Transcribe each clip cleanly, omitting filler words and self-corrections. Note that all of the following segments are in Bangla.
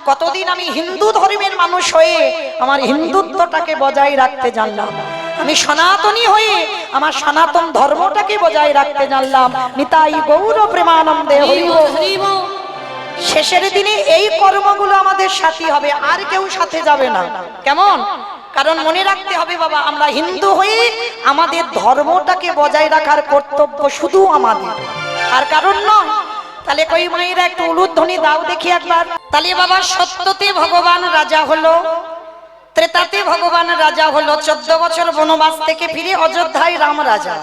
কতদিন আমি হিন্দু ধর্মের মানুষ হয়ে আমার হিন্দুত্বটাকে বজায় রাখতে জানলাম, আমি সনাতনী হয়ে আমার সনাতন ধর্মটাকে বজায় রাখতে জানলাম। নিতাই গৌর প্রেমানন্দে হরি বল। শেষের দিনে এই কর্মগুলো আমাদের সাথী হবে, আর কেউ সাথে যাবে না। কেমন? কারণ মনে রাখতে হবে বাবা, আমরা হিন্দু হয়ে আমাদের ধর্মটাকে বজায় রাখার কর্তব্য শুধু আমাদের, আর কারণ নয়। তাহলে কই মায়েরা একটু উলুধ্বনি দাও দেখি একবার। তাহলে বাবা, সত্যতে ভগবান রাজা হলো, ত্রেতাতে ভগবান রাজা হলো, 14 বছর বনবাস থেকে ফিরে অযোধ্যায় রাম রাজা,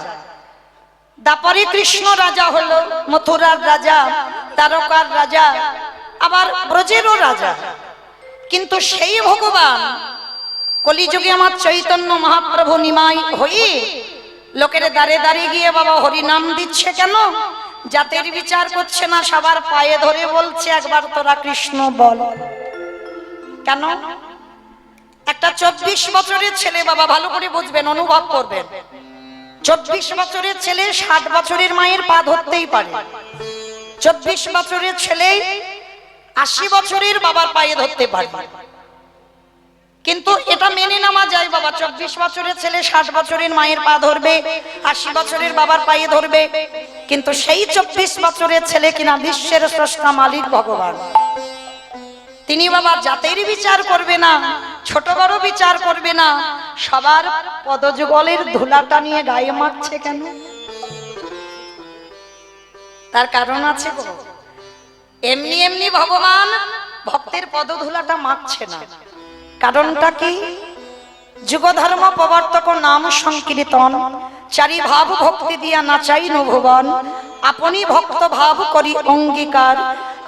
দাপরে কৃষ্ণ রাজা হলো, মথুরার রাজা, দ্বারকার রাজা, আবার ব্রজেরও রাজা। কিন্তু সেই ভগবান কলিযুগে আমার চৈতন্য মহাপ্রভু নিমাই হয়ে লোকের দাঁড়ে দাঁড়িয়ে গিয়ে বাবা হরি নাম দিচ্ছে কেন? জাতের বিচার করছে না, সবার পায়ে ধরে বলছে একবার তোরা কৃষ্ণ বল। কেন? একটা 24 বছরের ছেলে বাবা, ভালো করে বুঝবেন, অনুভব করবেন, 24 বছরের ছেলে 60 বছরের মায়ের পা ধরতেই পারে। 24 বছরের ছেলে 80 বছরের বাবার পায়ে ধরতে পারে। কিন্তু এটা মেনে নেওয়া যায় বাবা, 24 বছরের ছেলে 60 বছরের মায়ের পা ধরবে, 80 বছরের বাবার পায়ে ধরবে। কিন্তু সেই 24 বছরের ছেলে কিনা বিশ্বের স্রষ্টা মালিক ভগবান, তিনি বাবা জাতের বিচার করবে না, ছোট বড় বিচার করবে না, সবার পদযুগলের ধুলাটা নিয়ে গায়ে মাখছে কেন? তার কারণ আছে গো। এমনি এমনি ভগবান ভক্তের পদধুলাটা মাখছে না। কারণটা কি? যুগধর্ম প্রবর্তক নাম সংকীর্তন, চারি ভাব ভক্তি দিয়া নাচাই ভুবন, আপনি ভক্ত ভাব করি অঙ্গীকার,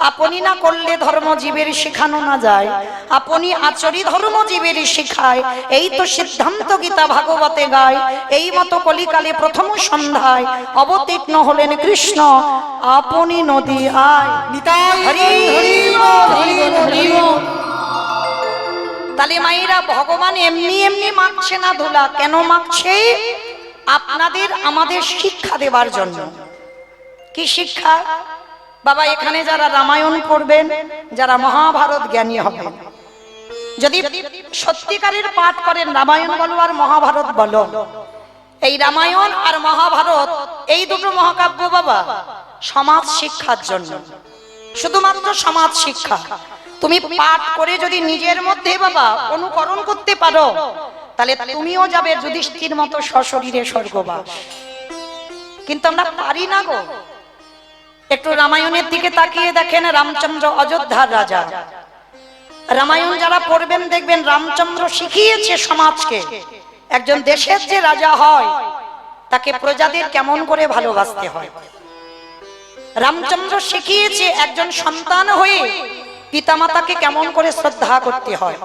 আপনি না করলে ধর্ম জীবের শিখানো না যায়, আপনি আচরি ধর্ম জীবের শিখায়, এই তো সিদ্ধান্ত গীতা ভাগবতে গায়। এই মতো কলিকালে প্রথম সন্ধ্যায় অবতীর্ণ হলেন কৃষ্ণ, আপনি নদী আয়। হরি হরি হরি। তাহলে মায়েরা, ভগবান এমনি এমনি মাখছে না ধুলা, কেন মাখছে? আপনাদের আমাদের শিক্ষা দেবার জন্য। কি শিক্ষা বাবা? এখানে যারা রামায়ণ পড়বেন, যারা মহাভারত জ্ঞানী হবেন, যদি সত্যিকারের পাঠ করেন, রামায়ণ বলো আর মহাভারত বলো, এই রামায়ণ আর মহাভারত এই দুটো মহাকাব্য বাবা সমাজ শিক্ষার জন্য, শুধুমাত্র সমাজ শিক্ষা। তুমি পাঠ করে যদি নিজের মধ্যে বাবা অনুকরণ করতে পারো, তাহলে তুমিও যাবে যুধিষ্ঠির মতো সশরীরে স্বর্গবাস। কিন্তু আমরা পারি না গো। একটু রামায়ণের দিকে তাকিয়ে দেখেন, রামচন্দ্র অযোধ্যার রাজা। রামায়ণ যারা পড়বেন দেখবেন রামচন্দ্র শিখিয়েছে সমাজকে, একজন দেশের যে রাজা হয় তাকে প্রজাদের কেমন করে ভালোবাসতে হয়। রামচন্দ্র শিখিয়েছে একজন সন্তান হয়ে পিতামাতাকে কেমন করে শ্রদ্ধা করতে হয়।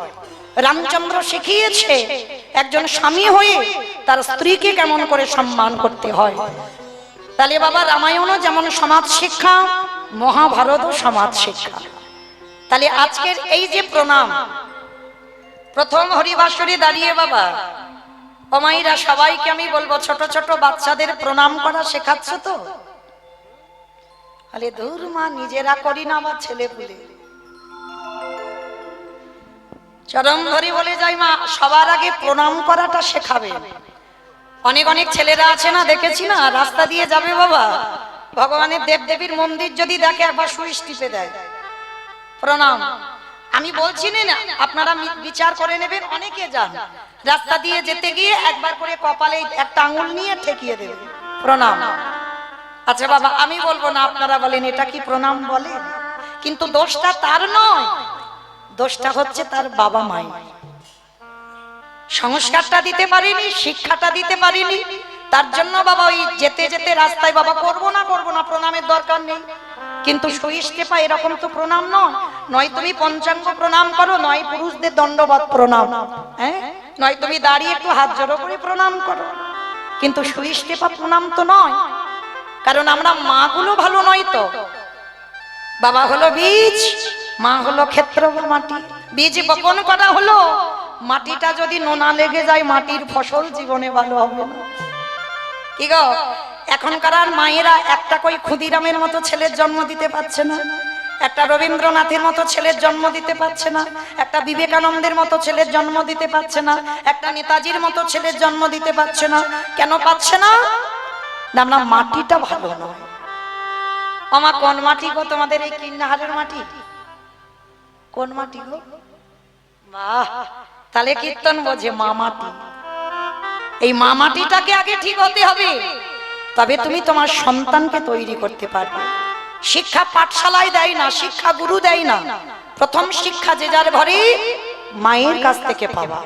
রামচন্দ্র শিখিয়েছে একজন স্বামী হয়ে তার স্ত্রীকে কেমন করে সম্মান করতে হয়। তাহলে বাবা, রামায়ণও যেমন সমাজ শিক্ষা, মহাভারতও সমাজ শিক্ষা। তাহলে আজকের এই যে প্রণাম, প্রথম হরিবাসরে দাঁড়িয়ে বাবা ও মায়েরা সবাইকে আমি বলবো, ছোট ছোট বাচ্চাদের প্রণাম করা শেখাচ্ছ তো? আরে দূর মা, নিজেরা করি না, আমার ছেলে পুলে চরম ধরি বলে যাই মা, সবার আগে প্রণাম করাটা শেখাবে। অনেক অনেক ছেলেরা আছে না, দেখেছি না, রাস্তা দিয়ে যাবে বাবা, ভগবানের দেবদেবীর মন্দির যদি দেখে একবার সুইচ টিপে দেয় প্রণাম। আমি বলছি না, আপনারা বিচার করে নেবেন। অনেকে যান রাস্তা দিয়ে যেতে গিয়ে একবার করে কপালে একটা আঙুল নিয়ে ঠেকিয়ে দেবে প্রণাম। আচ্ছা বাবা, আমি বলবো না, আপনারা বলেন এটা কি প্রণাম বলে? কিন্তু দোষটা তার নয়, দোষটা হচ্ছে তার বাবা মাই। সংস্কারটা দিতে পারিনি, শিক্ষাটা দিতে পারিনি, তার জন্য বাবা ওই যেতে যেতে রাস্তায় বাবা করবো না প্রণামের দরকার নেই। কিন্তু সুইচ টেপা এরকম তো প্রণাম নয়। নয় তুমি পঞ্চাঙ্গ প্রণাম করো, নয় পুরুষদের দণ্ডবত প্রণাম, হ্যাঁ, নয় তুমি দাঁড়িয়ে একটু হাত জড়ো করে প্রণাম করো। কিন্তু সুইচ টেপা প্রণাম তো নয়। কারণ আমরা মা গুলো ভালো নয় তো। বাবা হলো বীজ, মা হলো ক্ষেত্র বা মাটি। বীজ বপন করা হলো, মাটিটা যদি নোনা লেগে যায় মাটির ফসল জীবনে ভালো হবে না। কি গো, এখনকার মায়েরা একটা কই ক্ষুদিরামের মতো ছেলের জন্ম দিতে পারছে না, একটা রবীন্দ্রনাথের মতো ছেলের জন্ম দিতে পারছে না, একটা বিবেকানন্দের মতো ছেলের জন্ম দিতে পারছে না, একটা নেতাজির মতো ছেলের জন্ম দিতে পারছে না। কেন পাচ্ছে না? না, মাটিটা ভালো নয়। আমার কোন মাটি গো? তোমাদের এই কিন্নাহারের মাটি কোন মাটি গো? বাহ, তাহলে কীর্তন বোঝে মা মাটি। এই মা মাটিটাকে আগে ঠিক হতে হবে, তবে তুমি তোমার সন্তানকে তৈরি করতে পারবে। শিক্ষা পাঠশালায় দেয় না, শিক্ষা গুরু দেয় না। প্রথম শিক্ষা যে যার ঘরে মায়ের কাছ থেকে পাবা।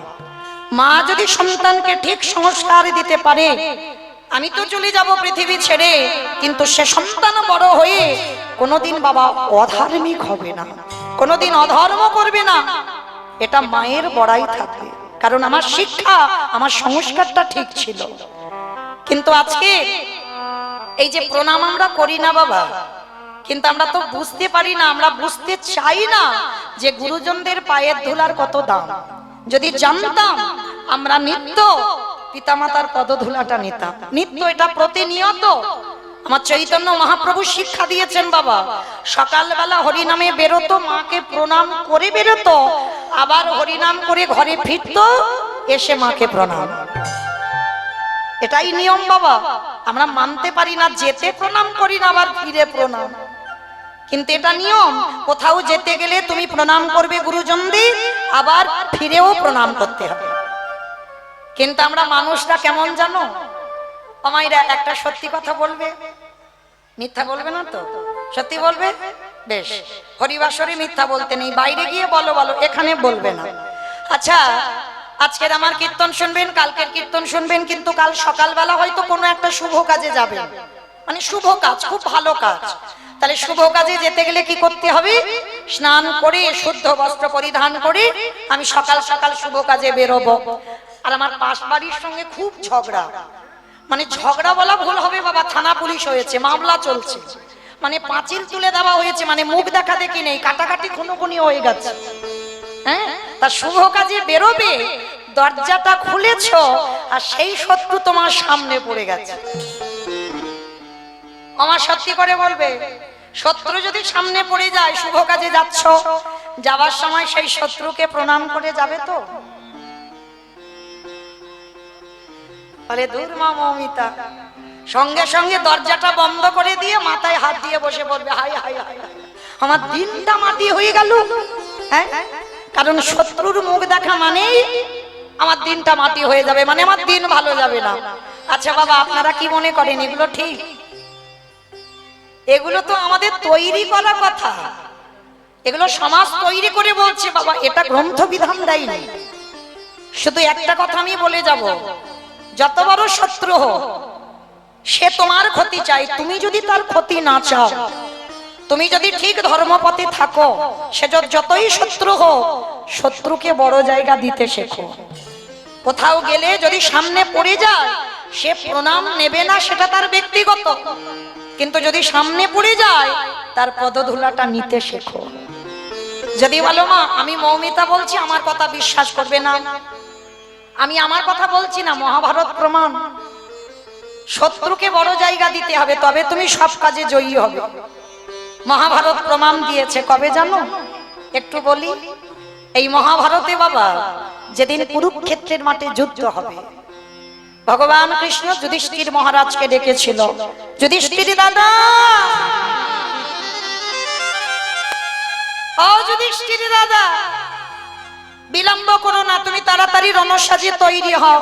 মা যদি সন্তানকে ঠিক সংস্কার দিতে পারে, আমি তো চলে যাব পৃথিবী ছেড়ে, কিন্তু সে সন্তান বড় হয়ে কোনোদিন বাবা অধার্মিক হবে না, কোনোদিন অধর্ম করবে না। এটা মায়ের বড়াই থাকবে, কারণ আমার শিক্ষা, আমার সংস্কারটা ঠিক ছিল। কিন্তু আজকে এই যে প্রণাম আমরা করি না বাবা, কিন্তু আমরা তো বুঝতে পারি না, আমরা বুঝতে চাই না যে গুরুজনদের পায়ের ধুলার কত দাম। যদি জানতাম, আমরা নিত্য পিতামাতার পদধুলাটা নিতাম, নিত্য, এটা প্রতিনিয়ত। আমার চৈতন্য মহাপ্রভু শিক্ষা দিয়েছেন বাবা, সকালবেলা হরিনামে বেরোতো, মাকে প্রণাম করে বেরোতো, আবার হরিনাম করে ঘরে ফিরতো, এসে মাকে প্রণাম। এটাই নিয়ম বাবা। আমরা মানতে পারি না, যেতে প্রণাম করি না, আবার ফিরে প্রণাম, কিন্তু এটা নিয়ম। কোথাও যেতে গেলে তুমি প্রণাম করবে গুরুজনদের, আবার ফিরেও প্রণাম করতে হবে। কিন্তু আমরা মানুষরা কেমন জানো আমাইরা, একটা সত্যি কথা বলবে, মিথ্যা বলবে না তো? সত্যি বলবে? বেশ, হরিবাসরে মিথ্যা বলতে নেই, বাইরে গিয়ে বলো, বলো, এখানে বলবে না। আচ্ছা, আজকের আমার কীর্তন শুনবেন, কালকের কীর্তন শুনবেন, কিন্তু কাল সকালবেলা হয়তো কোনো একটা শুভ কাজে যাবেন, মানে শুভ কাজ, খুব ভালো কাজ। তাহলে শুভ কাজে যেতে গেলে কি করতে হবে? স্নান করে শুদ্ধ বস্ত্র পরিধান করে আমি সকাল সকাল শুভ কাজে বেরোবো। আর আমার পাশ বাড়ির সঙ্গে খুব ঝগড়া, মানে ঝগড়া বলা ভুল হবে বাবা, থানা পুলিশ হয়েছে, মামলা চলছে, মানে পাঁচিল তুলে দেওয়া হয়েছে, মানে মুখ দেখা দেখি নেই, কাটাকাটি খুনোখুনি হয়ে গেছে। হ্যাঁ, তা শুভ কাজে বেরোবে, দরজাটা খুলেছ আর সেই শত্রু তোমার সামনে পড়ে গেছে। আমার সত্যি করে বলবে, শত্রু যদি সামনে পড়ে যায়, শুভ কাজে যাচ্ছ, যাবার সময় সেই শত্রুকে প্রণাম করে যাবে তো? বলে দূর মা মৌমিতা, সঙ্গে সঙ্গে দরজাটা বন্ধ করে দিয়ে মাথায় হাত দিয়ে বসে পড়বে, হাই হাই হাই, আমার দিনটা মাটি হয়ে গেল। হ্যাঁ, কারণ শত্রুর মুখ দেখা মানেই আমার দিনটা মাটি হয়ে যাবে, মানে আমার দিন ভালো যাবে না। আচ্ছা বাবা, আপনারা কি মনে করেন এগুলো ঠিক? এগুলো তো আমাদের তৈরি করা কথা, এগুলো সমাজ তৈরি করে বলছে বাবা, এটা গ্রন্থ বিধান দেয়নি। শুধু একটা কথা আমি বলে যাব, যত বড় শত্রু হোক, সে তোমার ক্ষতি চাই, তুমি যদি তার ক্ষতি না চাও, তুমি যদি ঠিক ধর্মপথে থাকো, সে যতই শত্রু হোক, শত্রুকে বড় জায়গা দিতে শেখো। কোথাও গেলে যদি সামনে পড়ে যায়, সে প্রণাম নেবে না, সেটা তার ব্যক্তিগত, কিন্তু যদি সামনে পড়ে যায়, তার পদধূলাটা নিতে শেখো। যদি বলো মা আমি মৌমিতা বলছি, আমার কথা বিশ্বাস করবে না, আমি আমার কথা বলছি না, মহাভারত প্রমাণ। শত্রুকে বড় জায়গা দিতে হবে, তবে তুমি সব কাজে জয়ী হবে। মহাভারত প্রমাণ দিয়েছে, কবে জানো? একটু বলি। এই মহাভারতে বাবা, যেদিন কুরুক্ষেত্রের মাঠে যুদ্ধ হবে, ভগবান কৃষ্ণ যুধিষ্ঠির মহারাজকে ডেকেছিল, যুধিষ্ঠির দাদা, ও যুধিষ্ঠির দাদা, বিলম্ব করো না, তুমি তাড়াতাড়ি রণসাজে তৈরি হও,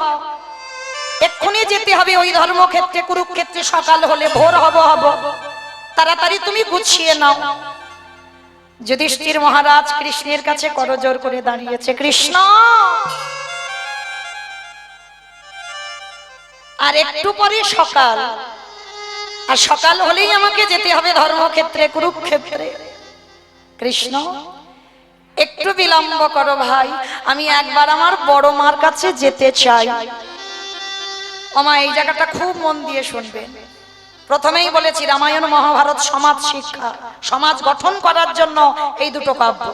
এক্ষুনি যেতে হবে ওই ধর্মক্ষেত্রে, কুরুক্ষেত্রে। সকাল হলে ভোর হব, তাড়াতাড়ি তুমি গুছিয়ে নাও। যুধিষ্ঠির মহারাজ কৃষ্ণের কাছে করজোড় করে দাঁড়িয়েছে, কৃষ্ণ আর একটু পরে সকাল, আর সকাল হলেই আমাকে যেতে হবে ধর্মক্ষেত্রে, কুরুক্ষেত্রে। কৃষ্ণ একটু বিলম্ব করো ভাই, আমি একবার আমার বড় মার কাছে যেতে চাই। ওমা, এই জায়গাটা খুব মন দিয়ে শুনবেন। প্রথমেই বলেছি রামায়ণ মহাভারত সমাজ শিক্ষা, সমাজ গঠন করার জন্য এই দুটো কাব্য।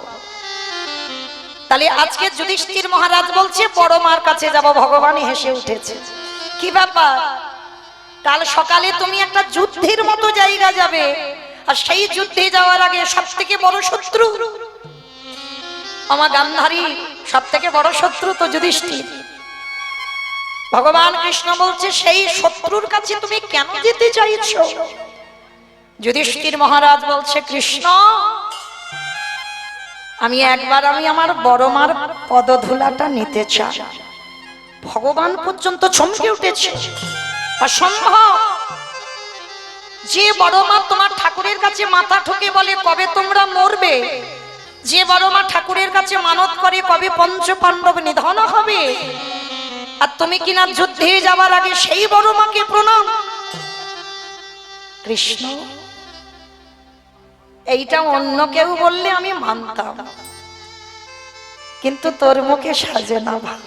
তাহলে আজকে যুধিষ্ঠির মহারাজ বলছে বড় মার কাছে যাব, ভগবান হেসে উঠেছে। কি ব্যাপার? কাল সকালে তুমি একটা যুদ্ধের মতো জায়গা যাবে, আর সেই যুদ্ধে যাওয়ার আগে সব থেকে বড় শত্রু আমার গান্ধারী, সব থেকে বড় শত্রু তো যুধিষ্ঠির। ভগবান কৃষ্ণ বলছে সেই শত্রুর কাছে তুমি কেন যেতে চাইছো? যুধিষ্ঠির মহারাজ বলছে, কৃষ্ণ আমি আমার বড় মার পদধূলাটা নিতে চাই। ভগবান পর্যন্ত চমকে উঠেছে, অসম্ভব। যে বড় মা তোমার ঠাকুরের কাছে মাথা ঠুকে বলে কবে তোমরা মরবে, যে বড় মা ঠাকুরের কাছে মানত করে কবে পঞ্চ পাণ্ডব নিধন হবে, আর তুমি কিনা যুদ্ধে যাবার আগে সেই বড় মাকে প্রণাম। কৃষ্ণ এইটা অন্য কেউ বললে আমি মানতাম, কিন্তু তোর মুখে সাজে না ভাই।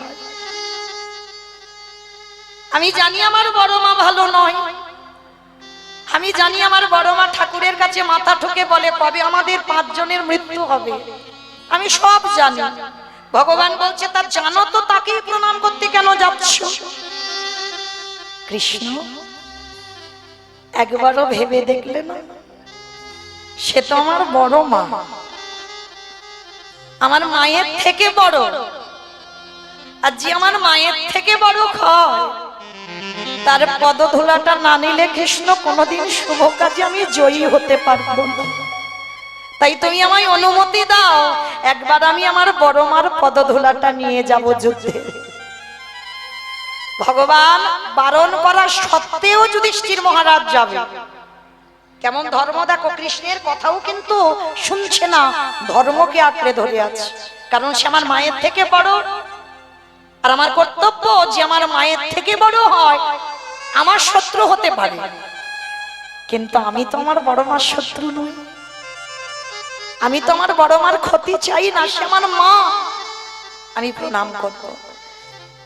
আমি জানি আমার বড় মা ভালো নয়, আমি জানি আমার বড় মা ঠাকুরের কাছে মাথা ঠুকে বলে কবে আমাদের 5 জনের মৃত্যু হবে, আমি সব জানি। ভগবান বলছে তা জানো তো তাকেই প্রণাম করতে কেন যাচ্ছ? কৃষ্ণ একবারও ভেবে দেখলে না, সে তো আমার বড় মা, আমার মায়ের থেকে বড়। আর যে আমার মায়ের থেকে বড় হয়, তার পদধূলাটা না নিলে কৃষ্ণ কোনোদিন শুভ কাজে আমি জয়ী হতে পারবো না। তাই তুমি আমায় অনুমতি দাও, একবার আমি আমার বড় মার পদধূলাটা নিয়ে যাব যুদ্ধে। ভগবান বারণ করা সত্ত্বেও যুধিষ্ঠির মহারাজ যাবে। কেমন ধর্ম দেখো, কৃষ্ণের কথাও কিন্তু শুনছে না, ধর্মকে আঁকড়ে ধরে আছে। কারণ সে আমার মায়ের থেকে বড়, আর আমার কর্তব্য যে আমার মায়ের থেকে বড় হয় আমার শত্রু হতে পারে, কিন্তু আমি তো আমার বড় মার শত্রু নই, আমি তো আমার বড় মার ক্ষতি চাই না, সে আমার মা, আমি প্রণাম করব।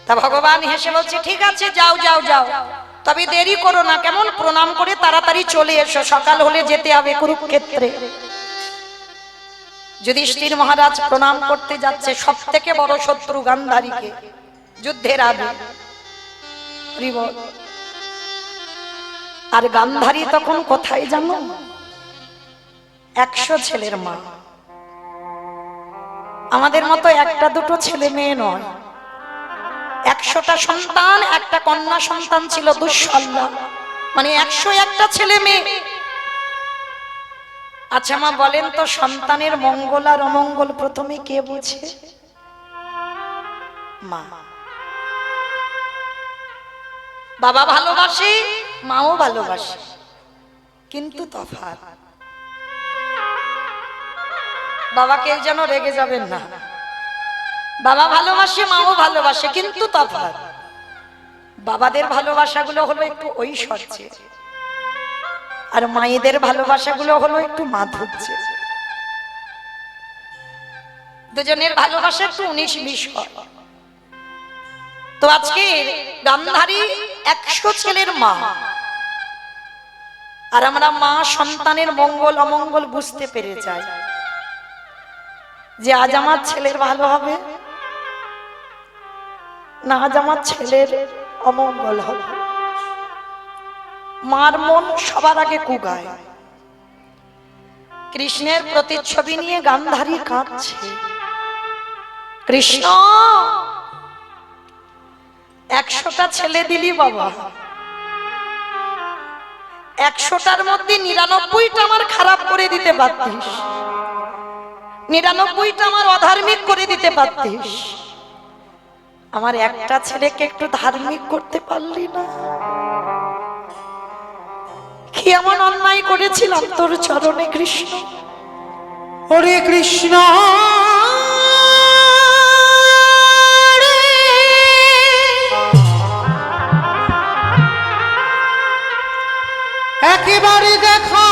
তা ভগবান হেসে বলছে, ঠিক আছে যাও যাও যাও, তবে দেরি করো না, কেমন প্রণাম করে তাড়াতাড়ি চলে এসো, সকাল হলে যেতে হবে কুরুক্ষেত্রে। যুধিষ্ঠির মহারাজ প্রণাম করতে যাচ্ছে সব থেকে বড় শত্রু গান্ধারীকে যুদ্ধের আগে। আর গান্ধারী তখন কোথায় জানো? 100 ছেলের মা। আমাদের মতো একটা দুটো ছেলে মেয়ে নয়, 100টা সন্তান, একটা কন্যা সন্তান ছিল দুঃশল্যা, মানে 101টা ছেলে মেয়ে। আচ্ছা মা বলেন তো, সন্তানের মঙ্গল আর অমঙ্গল প্রথমে কে বোঝে? মা। বাবা ভালোবাসে, মাও ভালোবাসে, কিন্তু তফাৎ। বাবা কেউ যেন রেগে যাবেন না, বাবা ভালোবাসে, মাও ভালোবাসে, কিন্তু তফাৎ। বাবাদের ভালোবাসাগুলো হলো একটু ঐশ্বর্যে, আর মায়েদের ভালোবাসাগুলো হলো একটু মাধুর্যে। দুজনের ভালোবাসা একটু 19-20 হয়। তো আজকে গান্ধারী 100 ছেলের মা, আর আমরা মা সন্তানের মঙ্গল অমঙ্গল বুঝতে পেরে যাই যে আজ আমার ছেলের ভালো হবে না, আজ আমার ছেলের অমঙ্গল হবে। মার মন সবার আগে কুগায়। কৃষ্ণের প্রতিচ্ছবি নিয়ে গান্ধারী কাঁদছে, কৃষ্ণ 100টা ছেলে দিলি বাবা, 100টার মধ্যে 99টা আমার খারাপ করে দিতে পারতিস, 99টা আমার অধার্মিক করে দিতে পারতিস, আমার একটা ছেলেকে একটু ধার্মিক করতে পারলি না? কি এমন অন্যায় করেছিলাম তোর চরণে কৃষ্ণ? হরে কৃষ্ণ একেবারে দেখা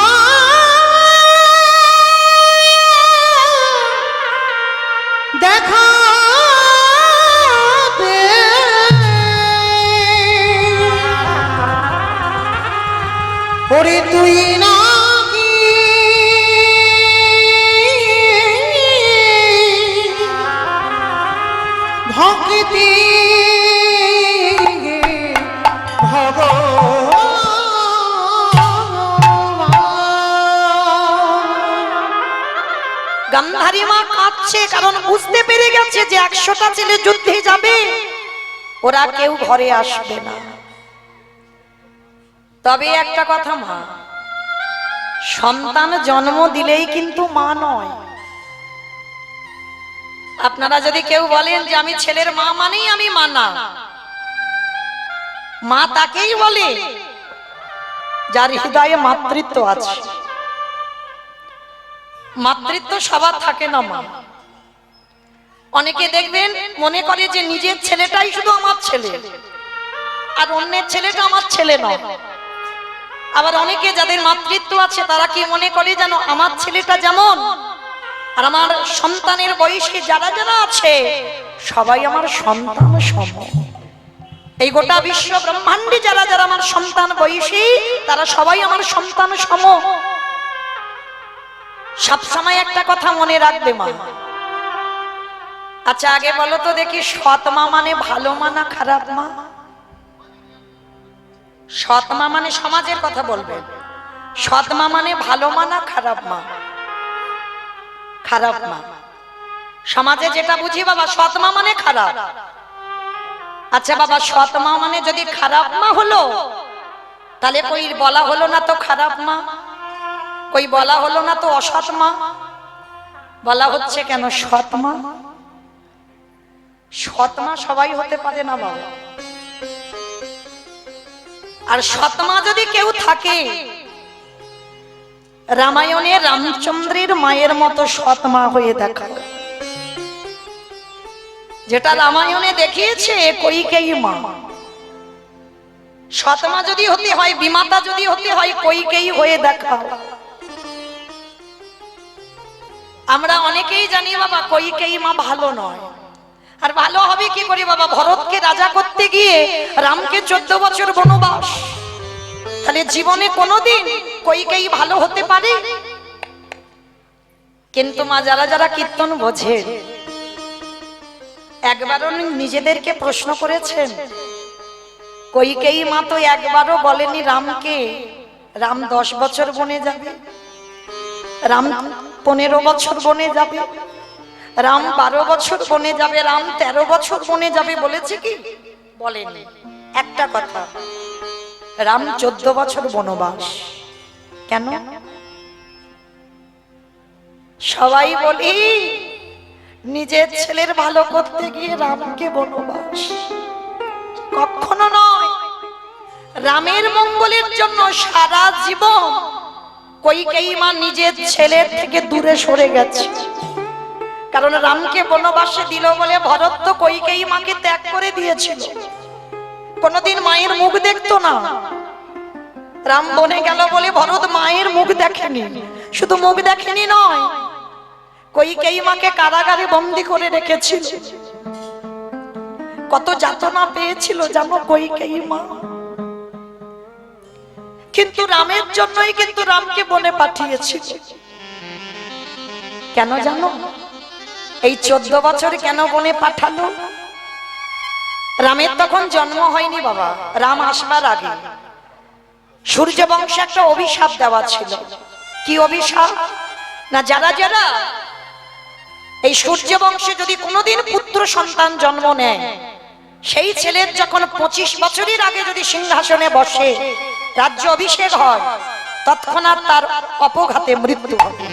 দেখা ওরে তুই নাকি ভক্তি ভগবান ভাগছে, কারণ বুঝতে পেরে গেছে যে 100টা ছেলে যুদ্ধে যাবে, ওরা কেউ ঘরে আসবে না। তবে একটা কথা, মা সন্তান জন্ম দিলেই কিন্তু মা নয়। আপনারা যদি কেউ বলেন যে আমি ছেলের মা মানেই আমি মা, না, মা তাকেই বলে যার হৃদয়ে মাতৃত্ব আছে। মাতৃত্ব সবার থাকে না মা। অনেকে দেখবেন মনে করে যে নিজের ছেলেটাই শুধু আমার ছেলে, আর অন্যের ছেলেটা আমার ছেলে নয়। আবার অনেকে যাদের মাতৃত্ব আছে তারা কি মনে করে জানো, আমার ছেলেটা যেমন আর আমার সন্তানের বয়সী যারা যারা আছে সবাই আমার সন্তান সম। এই গোটা বিশ্ব ব্রহ্মাণ্ডে যারা যারা আমার সন্তান বয়সী তারা সবাই আমার সন্তান সম। সবসময় একটা কথা মনে রাখবে মা। আচ্ছা আগে বলো তো দেখি, সৎ মা মানে ভালো মা না খারাপ মা? সৎ মা মানে সমাজের কথা বলবে, সৎ মা মানে ভালো মা না খারাপ মা? খারাপ মা। সমাজে যেটা বুঝি বাবা, সৎ মা মানে খারাপ। আচ্ছা বাবা, সৎ মা মানে যদি খারাপ মা হলো, তাহলে কই বলা হলো না তো খারাপ মা, কই বলা হলো না তো অসৎ মা, বলা হচ্ছে কেন সৎ মা? সৎ মা সবাই হতে পারে না বাবা। আর সৎ মা যদি কেউ থাকে, রামায়ণে রামচন্দ্রের মায়ের মতো সৎ মা হয়ে দেখা, যেটা রামায়ণে দেখিয়েছে কইকেয়ী মা। সৎ মা যদি হতে হয়, বিমাতা যদি হতে হয়, কইকেয়ী হয়ে দেখা। আমরা অনেকেই জানি বাবা কইকেয়ী মা ভালো নয়। আর ভালো হবে কি করে বাবা? ভরতকে রাজা করতে গিয়ে রামকে 14 বছর বনবাস, তাহলে জীবনে কোনোদিন কইকেয়ী ভালো হতে পারে? কিন্তু মা যারা যারা কীর্তন বোঝে, একবারও নিজেদেরকে প্রশ্ন করেছেন, কইকেয়ী মা তো একবারও বলেনি রামকে রাম 10 বছর বনে যাবে, রাম 15 বছর বনে যাবে, রাম 12 বছর বনে যাবে, রাম 13 বছর বনে যাবে, বলেছে কি? বলেনি। একটা কথা, রাম 14 বছর বনবাস। কেন? সবাই বলি নিজের ছেলের ভালো করতে গিয়ে রামকে বনবাস, কখনো নয়। রামের মঙ্গলের জন্য সারা জীবন কইকেয়ী মা নিজের ছেলের থেকে দূরে সরে গেছে। কারণ রামকে বনবাসে দিল বলে ভরত তো কইকেয়ী মাকে ত্যাগ করে দিয়েছিল, কোনদিন মায়ের মুখ দেখতো না। রাম বনে গেল বলে ভরত মায়ের মুখ দেখেনি। শুধু মুখ দেখেনি নয়, কইকেয়ী মাকে কারাগারে বন্দী করে রেখেছিল। কত যাতনা পেয়েছিল জানো কইকেয়ী মা। কিন্তু রামের জন্যই কিন্তু রামকে বনে পাঠিয়েছিল। কেন জানো? এই 14 বছর কেন বনে পাঠালো? রামের তখন জন্ম হয়নি বাবা, রাম আসবার আগে সূর্য বংশে একটা অভিশাপ দেওয়া ছিল। কি অভিশাপ? না, যারা যারা এই সূর্য বংশে যদি কোনোদিন পুত্র সন্তান জন্ম নেয়, সেই ছেলের যখন 25 বছরের আগে যদি সিংহাসনে বসে, রাজ্য অভিষেক হয়, তৎক্ষণাৎ তার অপঘাতে মৃত্যু হবে।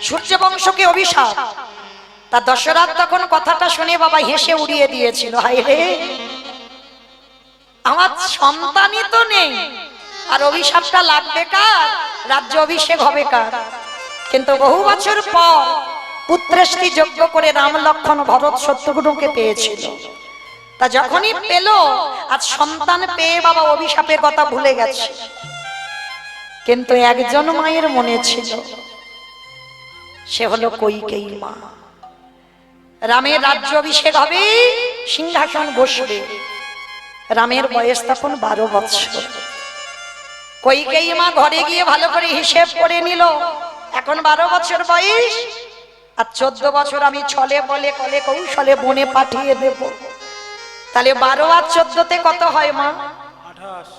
সূর্য বংশকে অভিশাপ। তা দশরথ তখন কথাটা শুনে বাবা হেসে উড়িয়ে দিয়েছিল, হায় রে, আমার সন্তানই তো নেই, আর অভিশাপটা লাগবে কার? রাজ্য অভিষেক হবে কার? কিন্তু বহু বছর পর পুত্রেষ্টি যজ্ঞ করে রাম লক্ষ্মণ ভরত শত্রুঘ্নকে পেয়েছিল। তা যখনই পেল, আজ সন্তান পেয়ে বাবা অভিশাপের কথা ভুলে গেছে। কিন্তু একজন মায়ের মনে ছিল, সে হলো কইকেয়ী মা। রামের রাজ্য অভিষেক হবে, সিংহাসন বসবে। রামের বয়স তখন 12 বছর। কইকেয়ী মা ঘরে গিয়ে ভালো করে হিসেব করে নিল, এখন 12 বছর বয়স, আর 14 বছর আমি ছলে বলে কলে কৌশলে বনে পাঠিয়ে দেব। তাহলে 12 আর 14তে কত হয় মা? 28,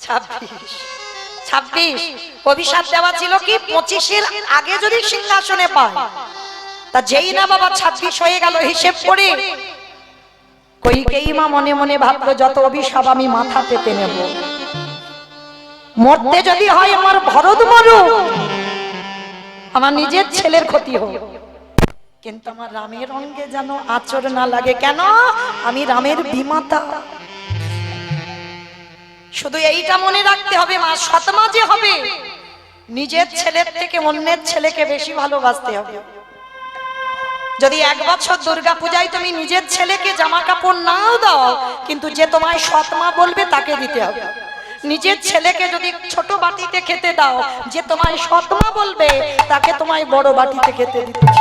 26, 26 অভিশাপ দেওয়া ছিল কি 25-এর আগে যদি সিংহাসনে পায়, তা যেই না বাবা 26 হয়ে গেল হিসেব করে কইকেয়ী মা মনে মনে ভাবলো যত অভিশাপ আমি মাথা পেতে নেব, মরতে যদি হয় আমার ভরত মরুক, আমার নিজের ছেলের ক্ষতি হোক, কিন্তু আমার রামের অঙ্গে যেন আচর না লাগে। কেন? আমি রামের বিমাতা। শুধু এইটা মনে রাখতে হবে, মা সৎমা যে হবে নিজের ছেলের থেকে অন্যের ছেলেকে বেশি ভালোবাসতে হবে। যদি 1 বছর দুর্গা পূজায় তুমি নিজের ছেলেকে জামা কাপড় নাও দাও, কিন্তু যে তোমায় সৎমা বলবে তাকে দিতে হবে। নিজের ছেলেকে যদি ছোট বাটিতে খেতে দাও, যে তোমায় সৎমা বলবে তাকে তোমায় বড় বাটিতে খেতে দিতে হবে।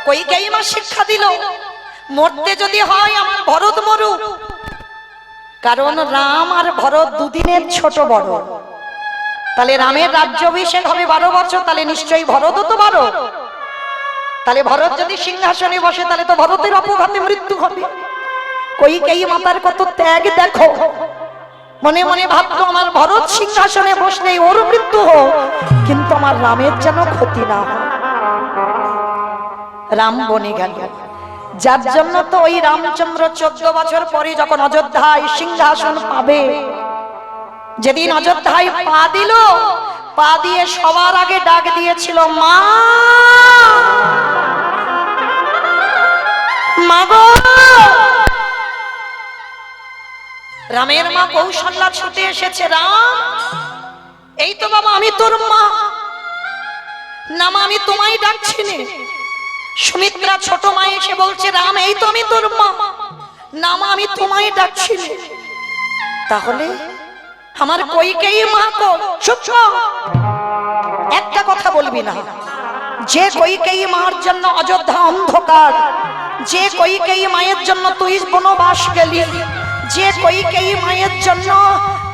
কইকেয়ী মা শিক্ষা দিল, মরতে যদি হয় আমার ভরত মরুক, কারণ রাম আর ভরত দুদিনের ছোট বড়। তাহলে রামের রাজ্যাভিষেক হবে 12 বছর, তাহলে নিশ্চয়ই ভরতও তো 12। তাহলে ভরত যদি সিংহাসনে বসে তাহলে তো ভরতের অপঘাতে মৃত্যু হবে। কইকেয়ী মাতার কত ত্যাগ দেখো, মনে মনে ভাবতো আমার ভরত সিংহাসনে বসলেই ওর মৃত্যু হোক, কিন্তু আমার রামের যেন ক্ষতি না হয়। রাম বনে গেল, যার জন্য তো ওই রামচন্দ্র 14 বছর পরে যখন অযোধ্যায় সিংহাসন পাবে, যেদিন অযোধ্যায় পা দিল, পা দিয়ে সবার আগে ডাক দিয়েছিল মা, মাগো। রামের মা কৌশল্যা ছুটে এসেছে, রাম এই তো বাবা আমি তোর মা, না মা আমি তোমায় ডাকছি নে। সুমিত্রা ছোট মা এসে বলছে রাম এই তো আমি তোর মা, না মা আমি তোমায় ডাকছি নে। তাহলে আমার কইকেয়ী মা তো চুপ, একটা কথা বলবি না। যে কইকেয়ী মার জন্য অযোধ্যা অন্ধকার, যে কইকেয়ী মায়ের জন্য তুই বনবাস গেলি, যে কইকেয়ী মায়ের জন্য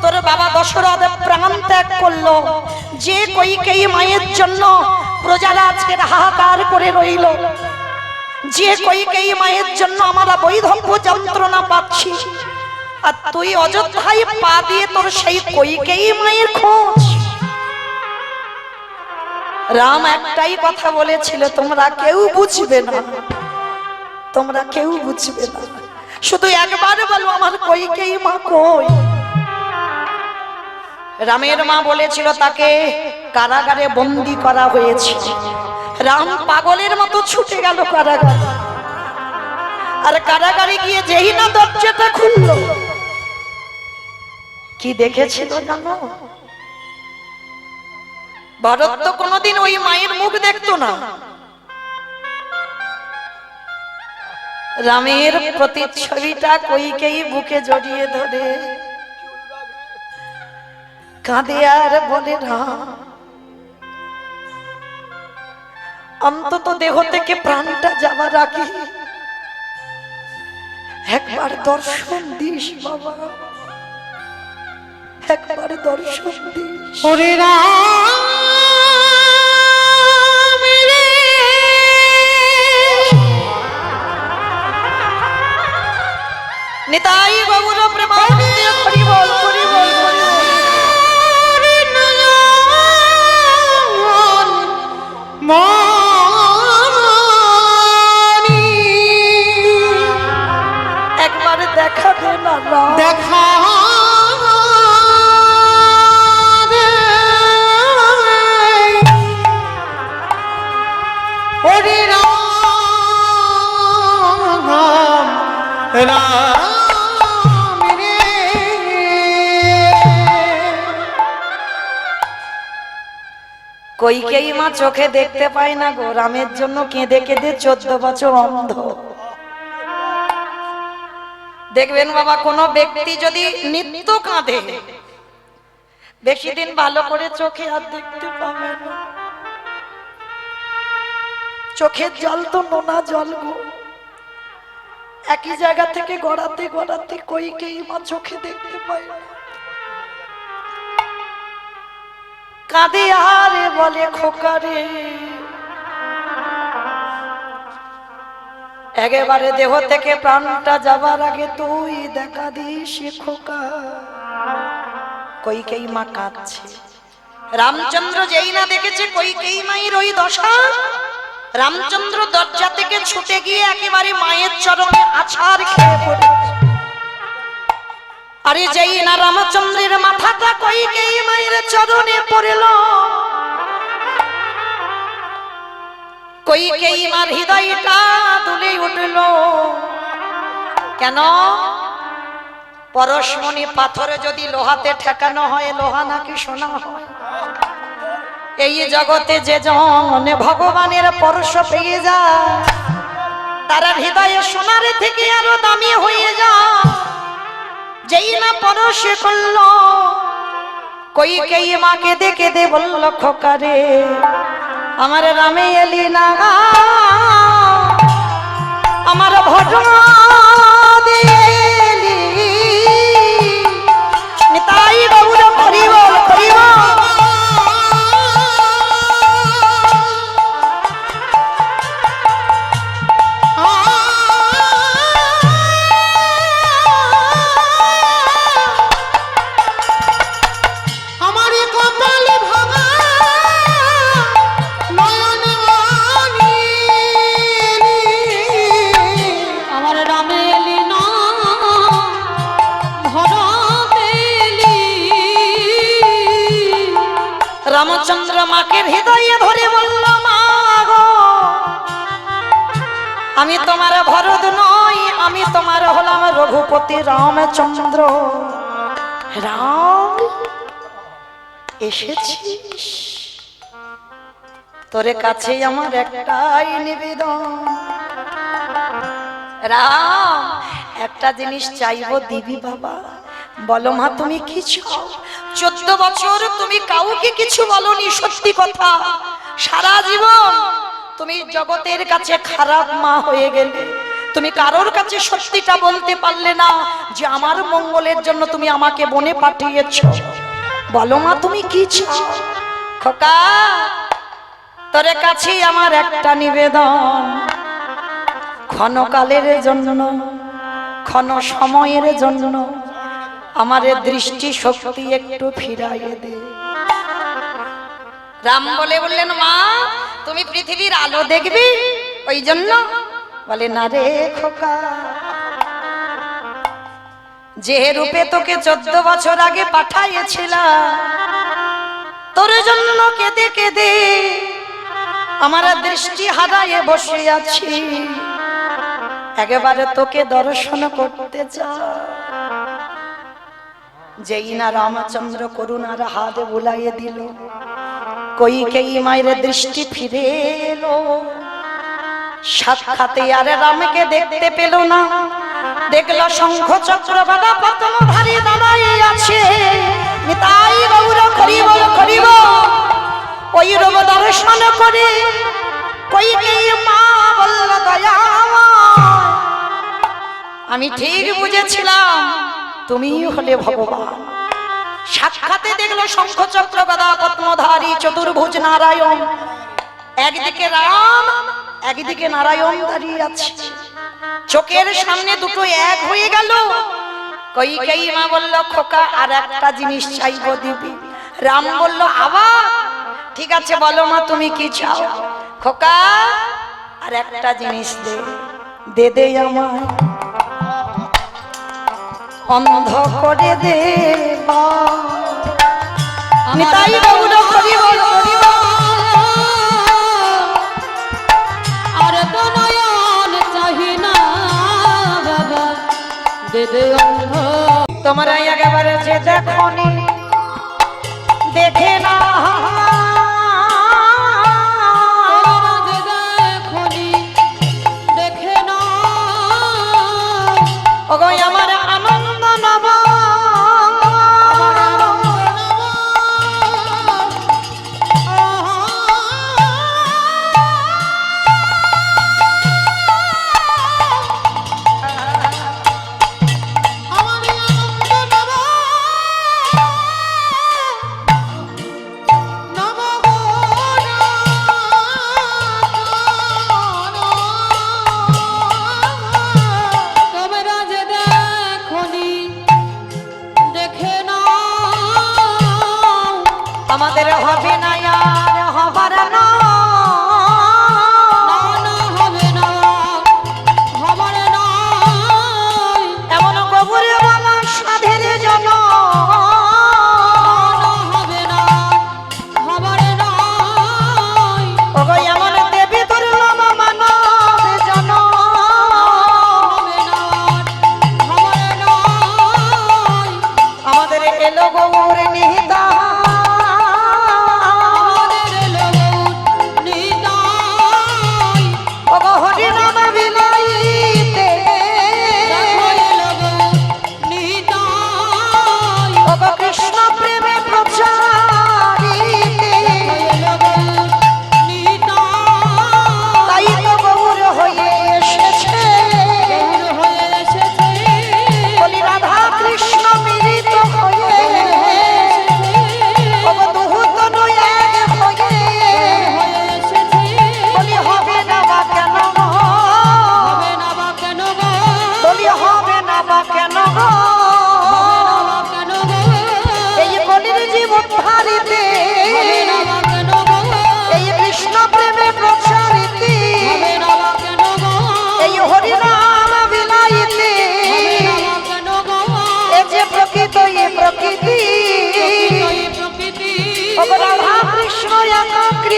তোর বাবা দশরথ প্রাণ ত্যাগ করলো, যে কইকেয়ী মায়ের জন্য প্রজারা আজকে হাহাকার করে রইল, যে কইকেয়ী মায়ের জন্য আমরা বৈধব্য যন্ত্রণা পাচ্ছি, আর তুই অযোধ্যায় পা দিয়ে তোর সেই কইকেয়ী মায়ের খোঁজ। রাম একটাই কথা বলেছিল, তোমরা কেউ বুঝবে না, তোমরা কেউ বুঝবে না, শুধু একবার বলো আমার কইকেয়ী মা কই। রামের মা বলেছিল তাকে কারাগারে বন্দী করা হয়েছে। রাম পাগলের মতো ছুটে গেল কারাগারে, আর কারাগারে গিয়ে যেই না দরজাটা খুললো, কি দেখেছিল জানো? ভরত তো কোনোদিন ওই মায়ের মুখ দেখতো না। রামের প্রতিচ্ছবিটা কইকেয়ী বুকে জড়িয়ে ধরে কাঁদে আর বলে রাম অন্তত দেহ থেকে প্রাণটা যাবার আগে একবার দর্শন দিস বাবা, একবার দর্শন দিস। ওরে রাম রে, নিতাই গৌর প্রেমানন্দে হরি বল হরি বল হরি বল। ওরে নয়ন মনি, একবার দেখা দে না রাম, দেখা দে। ওরে রাম রাম রে, কইকেয়ী মা চোখে দেখতে পায় না গো, রামের জন্য কেঁদে কেঁদে 14 বছর অন্ধ। দেখবেন বাবা কোন ব্যক্তি যদি নিত্য কাঁদে, বেশি দিন ভালো করে চোখে আর দেখতে পাবে না। চোখের জল তো নোনা জল গো, একই জায়গা থেকে গড়াতে গড়াতে কইকেয়ী মা চোখে দেখতে পায় না। কাঁদে আরে বলে খোকারে, একেবারে দেহ থেকে প্রাণটা যাবার আগে তুই দেখা দিস খোকা। কইকেয়ী মা কাঁদছে। রামচন্দ্র যেই না দেখেছে কইকেয়ী মায়ের ওই দশা, রামচন্দ্র দরজা থেকে ছুটে গিয়ে একেবারে মায়ের চরণে আছাড় খেয়ে পড়েছে। আরে যেই না রামচন্দ্রের মাথাটা কইকেয়ী মায়ের চরণে পড়ল, কইকেয়ী মার হৃদয়টা দুলে উঠল। কেন? পরশমণি পাথরে যদি লোহাতে ঠেকানো হয়, লোহা নাকি সোনা হয়? এই জগতে যে জন ভগবানের পরশ পেয়ে যায়, তার হৃদয়ে সোনার থেকে আরো দামি হয়ে যায়। যেই না পরশ করল, কইকেয়ী মাকে দেখে দে বলল, খোকারে আমার রামে এলি না, আমার ভজনা দিলি নিতাই গৌর করিব করিব। রামচন্দ্র মাকে হৃদয়ে ধরে বলল, মা গো, আমি তোমার ভরত নই, আমি তোমার হলাম রঘুপতি রামচন্দ্র। রাম এসেছিস? তোর কাছে আমার একটাই নিবেদন। রাম, একটা জিনিস চাইবো, দিবি বাবা? বলো মা, তুমি কি চাও? 14 বছর তুমি কাউকে কিছু বলনি, সত্যি কথা। সারা জীবন তুমি জগতের কাছে খারাপ মা হয়ে গেলে, তুমি কারোর কাছে সত্যিটা বলতে পারলে না যে আমার মঙ্গলের জন্য তুমি আমাকে বনে পাঠিয়েছো। বলো মা, তুমি কি চাও? খোকা, তোর কাছে আমার একটা নিবেদন, ক্ষণকালের জন্য, ক্ষণ সময়ের জন্য আমার দৃষ্টি শক্তি একটু ফিরাইয়ে দে। রাম বললেন, মা তুমি পৃথিবীর আলো দেখবি, ওই জন্য? বলে, না রে খোকা, যে রূপে তোকে 14 বছর আগে পাঠাইয়েছিলাম, তোর জন্য কেঁদে কেঁদে আমার দৃষ্টি হারায়ে বসে আছি। একেবারে তোকে দর্শন করতে চাই। যেই না রামচন্দ্র করুণার হাত বুলাইয়ে দিল, কইকেয়ী মায়ের দৃষ্টি ফিরে এলো। সাক্ষাতে আর রামকে দেখতে পেল না, দেখলো শঙ্খ চক্র গদা পদ্মধারী দাঁড়াইয়ে আছে। নিতাই গৌর করিব করিব। ওই রূপ দর্শন করে কইকেয়ী মা বলল, দয়া, আমি ঠিক বুঝেছিলাম তুমি হলে ভগবান। সাক্ষাতে দেখলো শঙ্খ চক্র গদা পদ্মধারী চতুর্ভুজ নারায়ণ। একদিকে রাম, একদিকে নারায়ণ দাঁড়িয়ে আছে। চোখের সামনে দুটো এক হয়ে গেল। কইকেয়ী মা বলল, খোকা আর একটা জিনিস চাইবো, দিবি? রাম বলল, আবার? ঠিক আছে, বলো মা তুমি কি চাও? খোকা, আর একটা জিনিস দে, দে দে আমায়, অন্ধ করে দে। নিতাই গৌর করিব করিব। আর তো নয়ন চাহি না বাবা, দে দে অন্ধ। তোমরা একেবারে যে দেখনি, দেখে না, দেখে না, ওগো আমার আনন্দ নব।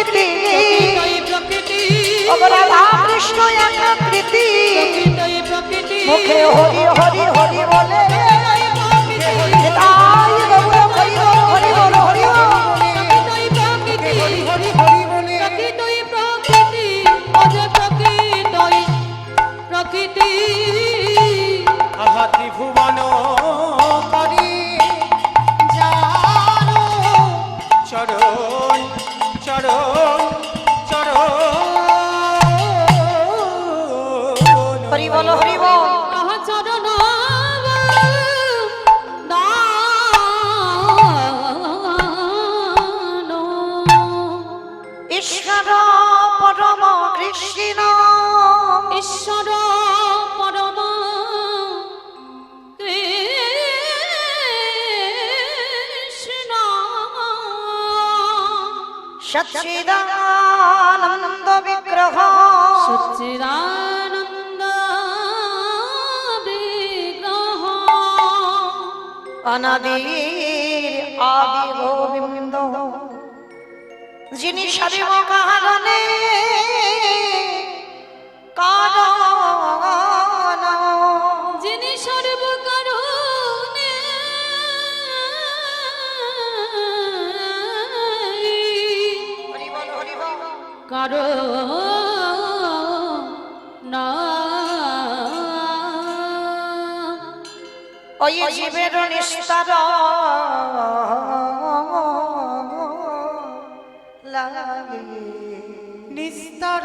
প্রকৃতি প্রকৃতই প্রকৃতি রাধা কৃষ্ণ একাকৃতি প্রকৃতই প্রকৃতি মুখে হরি হরি হরি বলে তাই গৌর হরি বল হরি বল হরি বল প্রকৃতই প্রকৃতি প্রকৃতই প্রকৃতি অজ প্রকৃতই প্রকৃতি আহা ত্রিভুবন করি জানো চরণ চরণ চরণ হরি বল হরি বল আহা চরণ ঈশ্বর পরম কৃষ্ণ ঈশ্বর পরম কৃষ্ণ সচ্চিদানন্দ বিগ্রহ সচ্চিদানন্দ বিগ্রহ অনাদির আদি গোবিন্দ যিনি সর্ব কারণে কারণ যিনি সর্বকারণে হরি বল হরি বল কারণ ওই জীবের নিস্তার লাগে নিস্তার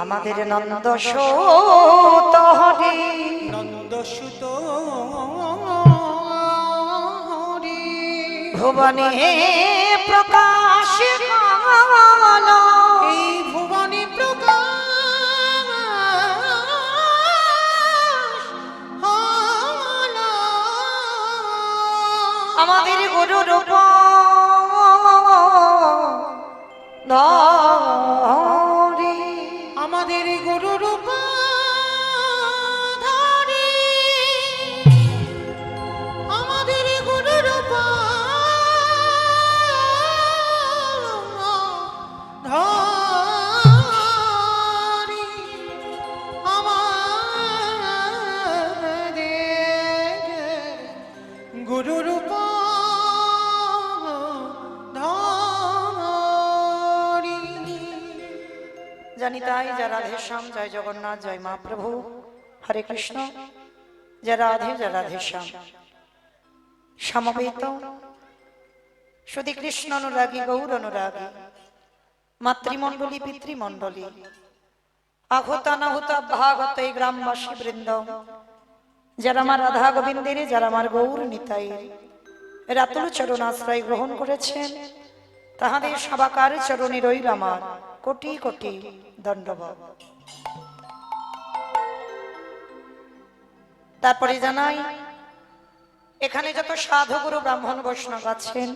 আমাদের নন্দ সূত হরি নন্দসুত হরি ভুবনে প্রকাশ কাল এই ভুবনে প্রকাশ হলো। আমাদের গুরু রূপ ধরি আমাদের গুরু রূপ ধরি আমাদের গুরু রূপ ধরি আমাদের গুরু রূপ ধরি জানি তাই যা রাধে শ্যাম জয় জগন্নাথ জয় মা প্রভু হরে কৃষ্ণ জয় রাধে জয় রাধে শ্যাম সমবেত শুধু কৃষ্ণ অনুরাগী গৌর অনুরাগী মাতৃমণ্ডলী পিতৃমণ্ডলী আহত অনাহুত ভাগত এই গ্রামবাসী বৃন্দ যারা আমার রাধা গোবিন্দের যারা আমার গৌর নিতাই রাতুল চরণ আশ্রয় গ্রহণ করেছেন তাহাদের সবাকার চরণে রইল আমার কোটি কোটি দণ্ডবত। তারপরে জানাই এখানে যত সাধু গুরু ব্রাহ্মণ বৈষ্ণব আছেন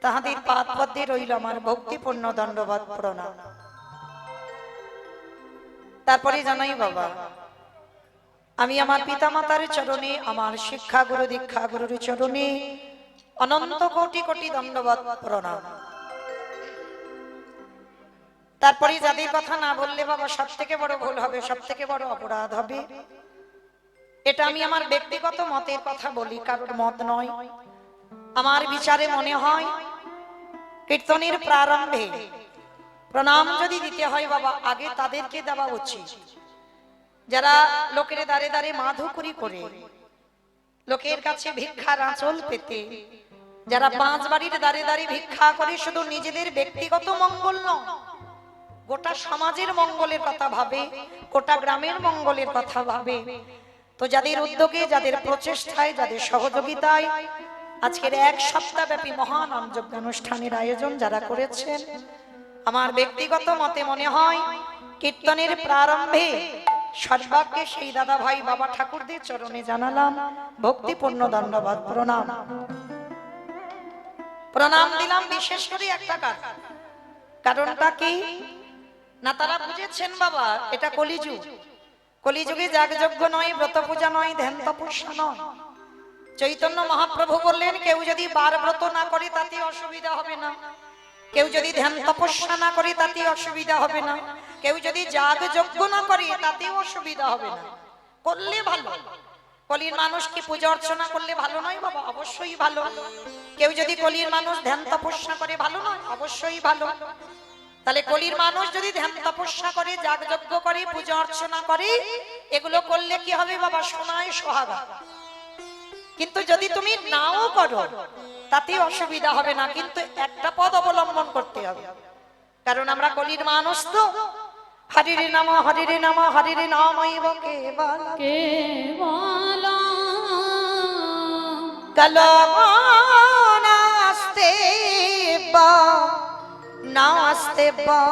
তাহাদের পাদ পদ্মে রইল আমার ভক্তিপূর্ণ দণ্ডবত প্রণাম। তারপরে জানাই বাবা আমি আমার পিতামাতার চরণে আমার শিক্ষা গুরু দীক্ষা গুরুর চরণে অনন্ত কোটি কোটি দণ্ডবত প্রণাম। তারপরে যাদের কথা না বললে বাবা সব থেকে বড় ভুল হবে, সব থেকে বড় অপরাধ হবে। এটা আমি আমার ব্যক্তিগত মতের কথা বলি, কারোর মত নয়। আমার বিচারে মনে হয় কীর্তনের প্রারম্ভে প্রণাম যদি দিতে হয় বাবা আগে তাদেরকে দেওয়া উচিত যারা লোকের দ্বারে দ্বারে মাধুকরি করে লোকের কাছে ভিক্ষার আঁচল পেতে, যারা পাঁচ বাড়ির দ্বারে দ্বারে ভিক্ষা করে শুধু নিজেদের ব্যক্তিগত মঙ্গল নয় গোটা সমাজের মঙ্গলের কথা ভাবে, গোটা গ্রামের মঙ্গলের কথা ভাবে। তো যাদের উদ্যোগে, যাদের প্রচেষ্টায়, যাদের সহযোগিতায় আজকের এক সপ্তাহ ব্যাপী মহান নামযজ্ঞ অনুষ্ঠানের আয়োজন যারা করেছেন, আমার ব্যক্তিগত মতে মনে হয় কীর্তনের প্রারম্ভে সর্বাগ্যে সেই দাদা ভাই বাবা ঠাকুরদের চরণে জানালাম ভক্তিপূর্ণ দণ্ডবাদ প্রণাম। প্রণাম দিলাম বিশেষ করে একটা কারণটা কি না, তারা বুঝেছেন বাবা এটা কলিযুগ, কলিযুগে যাগযজ্ঞ নয়, ব্রত পূজা নয়, ধ্যান তপস্যা নয়, চৈতন্য মহাপ্রভু বললেন কেউ যদি বার ব্রত না করে তাতে অসুবিধা হবে না, কেউ যদি ধ্যান তপস্যা না করে তাতে অসুবিধা হবে না, কেউ যদি যাগ যজ্ঞ না করে তাতেও অসুবিধা হবে না, করলে ভালো। কলির মানুষ কি পূজা অর্চনা করলে ভালো নয় বাবা? অবশ্যই ভালো। কেউ যদি কলির মানুষ ধ্যান তপস্যা করে ভালো নয়? অবশ্যই ভালো। তাহলে কলির মানুষ যদি ধ্যান তপস্যা করে, যাগ যজ্ঞ করে, পূজা অর্চনা করে, এগুলো করলে কি হবে বাবা? সোনায় সোহাগা। কিন্তু যদি তুমি নাও করো তাতে অসুবিধা হবে না, কিন্তু একটা পদ অবলম্বন করতে হবে, কারণ আমরা কলির মানুষ তো। হরিরে নাম হরিরে নাম হরিরে নামৈব কেবল কেবল কলমাস্তে বা নাস্তে বা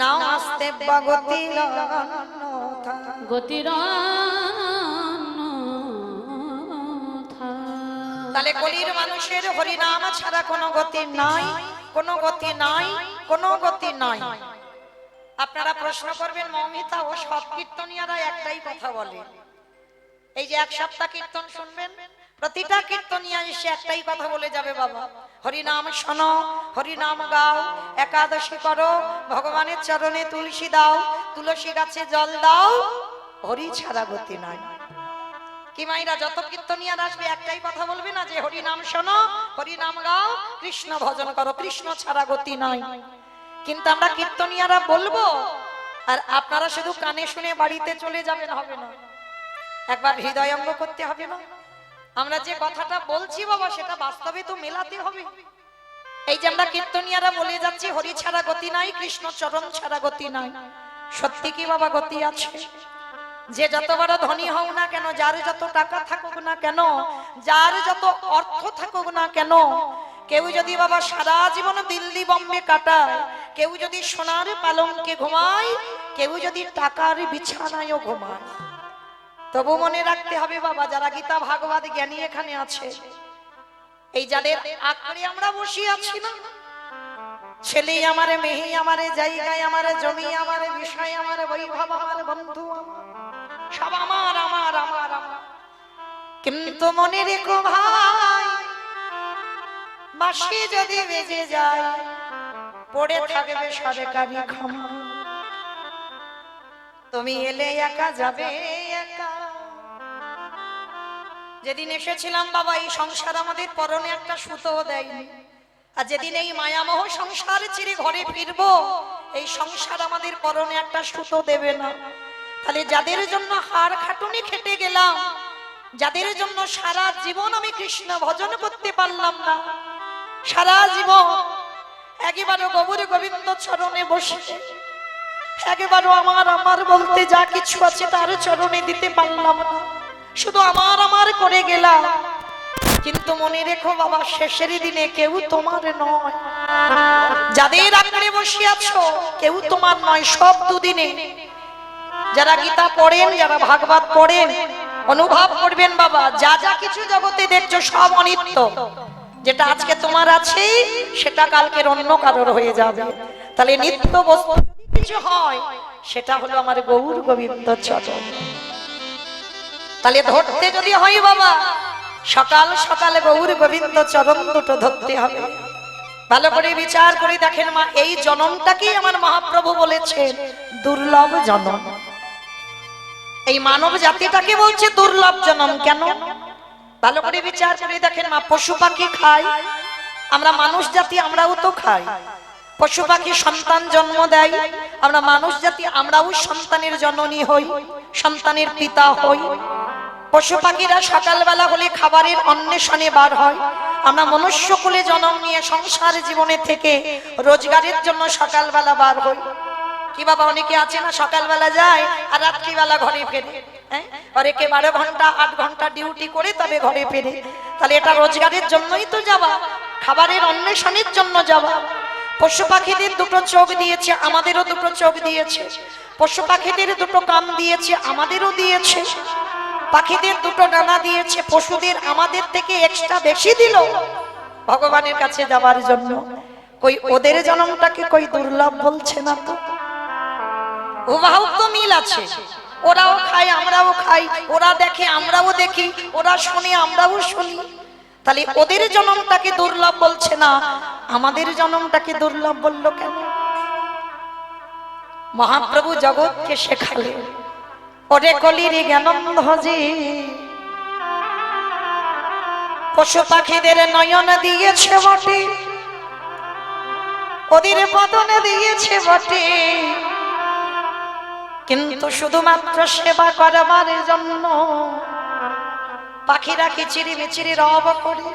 নাস্তে বা গতির গতির তাহলে কলির মানুষের হরিনাম ছাড়া কোনো গতি নাই, কোনো গতি নাই, কোনো গতি নাই। আপনারা প্রশ্ন করবেন মৌমিতা, ও সব কীর্তনিয়ারা একটাই কথা বলে। এই যে এক সপ্তাহ কীর্তন শুনবেন, প্রতিটা কীর্তনিয়া এসে একটাই কথা বলে যাবে বাবা, হরিনাম শোনো, হরিনাম গাও, একাদশী করো, ভগবানের চরণে তুলসী দাও, তুলসী গাছে জল দাও, হরি ছাড়া গতি নাই। কি মাইরা যত কীর্তনিয়ার আসবে একটাই কথা বলবে না যে হরিনাম শোনো, হরিনাম গাও, কৃষ্ণ ভজন করো, কৃষ্ণ ছাড়া গতি নাই। কিন্তু আমরা কীর্তনিয়ারা বলবো আর আপনারা শুধু কানে শুনে বাড়িতে চলে যাবেন, হবে না। একবার হৃদয়ঙ্গ করতে হবে না? আমরা যে কথাটা বলছি বাবা সেটা বাস্তবে তো মেলাতে হবে। এই যে আমরা কীর্তনিয়ারা বলে যাচ্ছি হরি ছাড়া গতি নাই, কৃষ্ণ চরণ ছাড়া গতি নাই, সত্যি কি বাবা গতি আছে? যে যত বড় ধনী হও না কেন, যার যত টাকা থাকুক না কেন, যার যত অর্থ থাকুক না কেন, কেউ যদি বাবা সারা জীবন দিল্লি বম্বে কাটায়, কেউ যদি সোনার পালঙ্কে ঘুমায়, কেউ যদি টাকার বিছানায়ও ঘুমায়, তবু মনে রাখতে হবে বাবা, যারা গীতা ভাগবত জ্ঞানী এখানে আছে, এই যাদের আঁকড়ে আমরা বসে আছি না, ছেলে আমারে, মেয়ে আমারে, জায়গায় আমারে, জমি আমারে, বিষয় আমারে, বৈভব আমার, বন্ধু আমার, সব আমার আমার আমার আমার। কিন্তু মনে রেখো ভাই, বাঁশি যদি বেজে যায় পড়ে থাকবে সরকারি ক্ষমা, তুমি এলে একা যাবে একা। যেদিন এসেছিলাম বাবা এই সংসার আমাদের পরনে একটা সুতো দেয়নি, আর যেদিন এই মায়ামোহ সংসার ছেড়ে ঘরে ফিরবো এই সংসার আমাদের পরনে একটা সুতো দেবে না। তাহলে যাদের জন্য হাড় খাটুনি খেটে গেলাম, যাদের জন্য সারা জীবন আমি কৃষ্ণ ভজন করতে পারলাম না, সারা জীবন একেবারে গৌর গোবিন্দ চরণে বসে একেবারে আমার আমার বলতে যা কিছু আছে তার চরণে দিতে পারলাম না, শুধু আমার আমার করে গেলাম। কিন্তু মনে রেখো বাবা, শেষের দিনে কেউ তোমার নয়, যাদের আঁকড়ে বসে আছো কেউ তোমার নয়, সব দুদিনে। যারা গীতা পড়েন, যারা ভাগবত পড়েন, অনুভব করবেন বাবা, যা যা কিছু জগতে দেখছো সব অনিত্য। যেটা আজকে তোমার আছে সেটা কালকের অন্য কারোর হয়ে যাবে। তাহলে নিত্য বস্তু কিছু হয় সেটা হলো আমার গৌর গোবিন্দ চরণ। তাহলে ধরতে যদি হয় বাবা, সকাল সকাল গৌর গোবিন্দ চরণ দুটো ধরতে হবে। ভালো করে বিচার করে দেখেন মা, এই জন্মটাকেই আমার মহাপ্রভু বলেছেন দুর্লভ জন্ম। এই মানব জাতিটাকে বলছে দুর্লভ জন্ম। কেন? ভালো করে বিচার করে দেখেন মা, পশু পাখি খায়, আমরা মানুষ জাতি আমরাও তো খাই। পশু পাখি সন্তান জন্ম দেয়, আমরা মানুষ জাতি আমরাও সন্তানের জননী হই, সন্তানের পিতা হই। পশু পাখিরা সকালবেলা হলে খাবারের অন্বেষণে বার হয়, আমরা মনুষ্য কুলে জন্ম নিয়ে সংসার জীবনে থেকে রোজগারের জন্য সকালবেলা বার হই। কি বাবা, অনেকে আছে না সকালবেলা যায় আর রাত্রিবেলা ঘরে ফেরে, অনেকে 12 ঘন্টা 8 ঘন্টা ডিউটি করে তবে ঘরে ফেরে। তাহলে এটা রোজগারের জন্যই তো যাওয়া, খাবারের অন্বেষণের জন্য যাওয়া। পশু পাখিদের দুটো চোখ দিয়েছে, আমাদেরও দুটো চোখ দিয়েছে। পশু পাখিদের দুটো কান দিয়েছে, আমাদেরও দিয়েছে। পাখিদের দুটো ডানা দিয়েছে, পশুদের আমাদের থেকে এক্সট্রা বেশি দিল ভগবানের কাছে যাওয়ার জন্য। কই ওদের জন্মটাকে কই দুর্লভ বলছে না তো? উবাহু তো মিল আছে, ওরাও খায় আমরাও খাই, ওরা দেখে আমরাও দেখি, ওরা শুনে আমরাও শুনি। তাহলে ওদের জন্মটাকে দুর্লভ বলছে না, আমাদের জন্মটাকে দুর্লভ বললো কেন? মহাপ্রভু জগৎকে শেখালে, ওরে কলির জ্ঞানন্ধজি পশু পাখিদের নয়ন দিয়েছে বটে, ওদের বদনে দিয়েছে বটে, কিন্তু শুধুমাত্র সেবা করবার জন্য পাখিরা কিচিরি মিচিরি রব করে,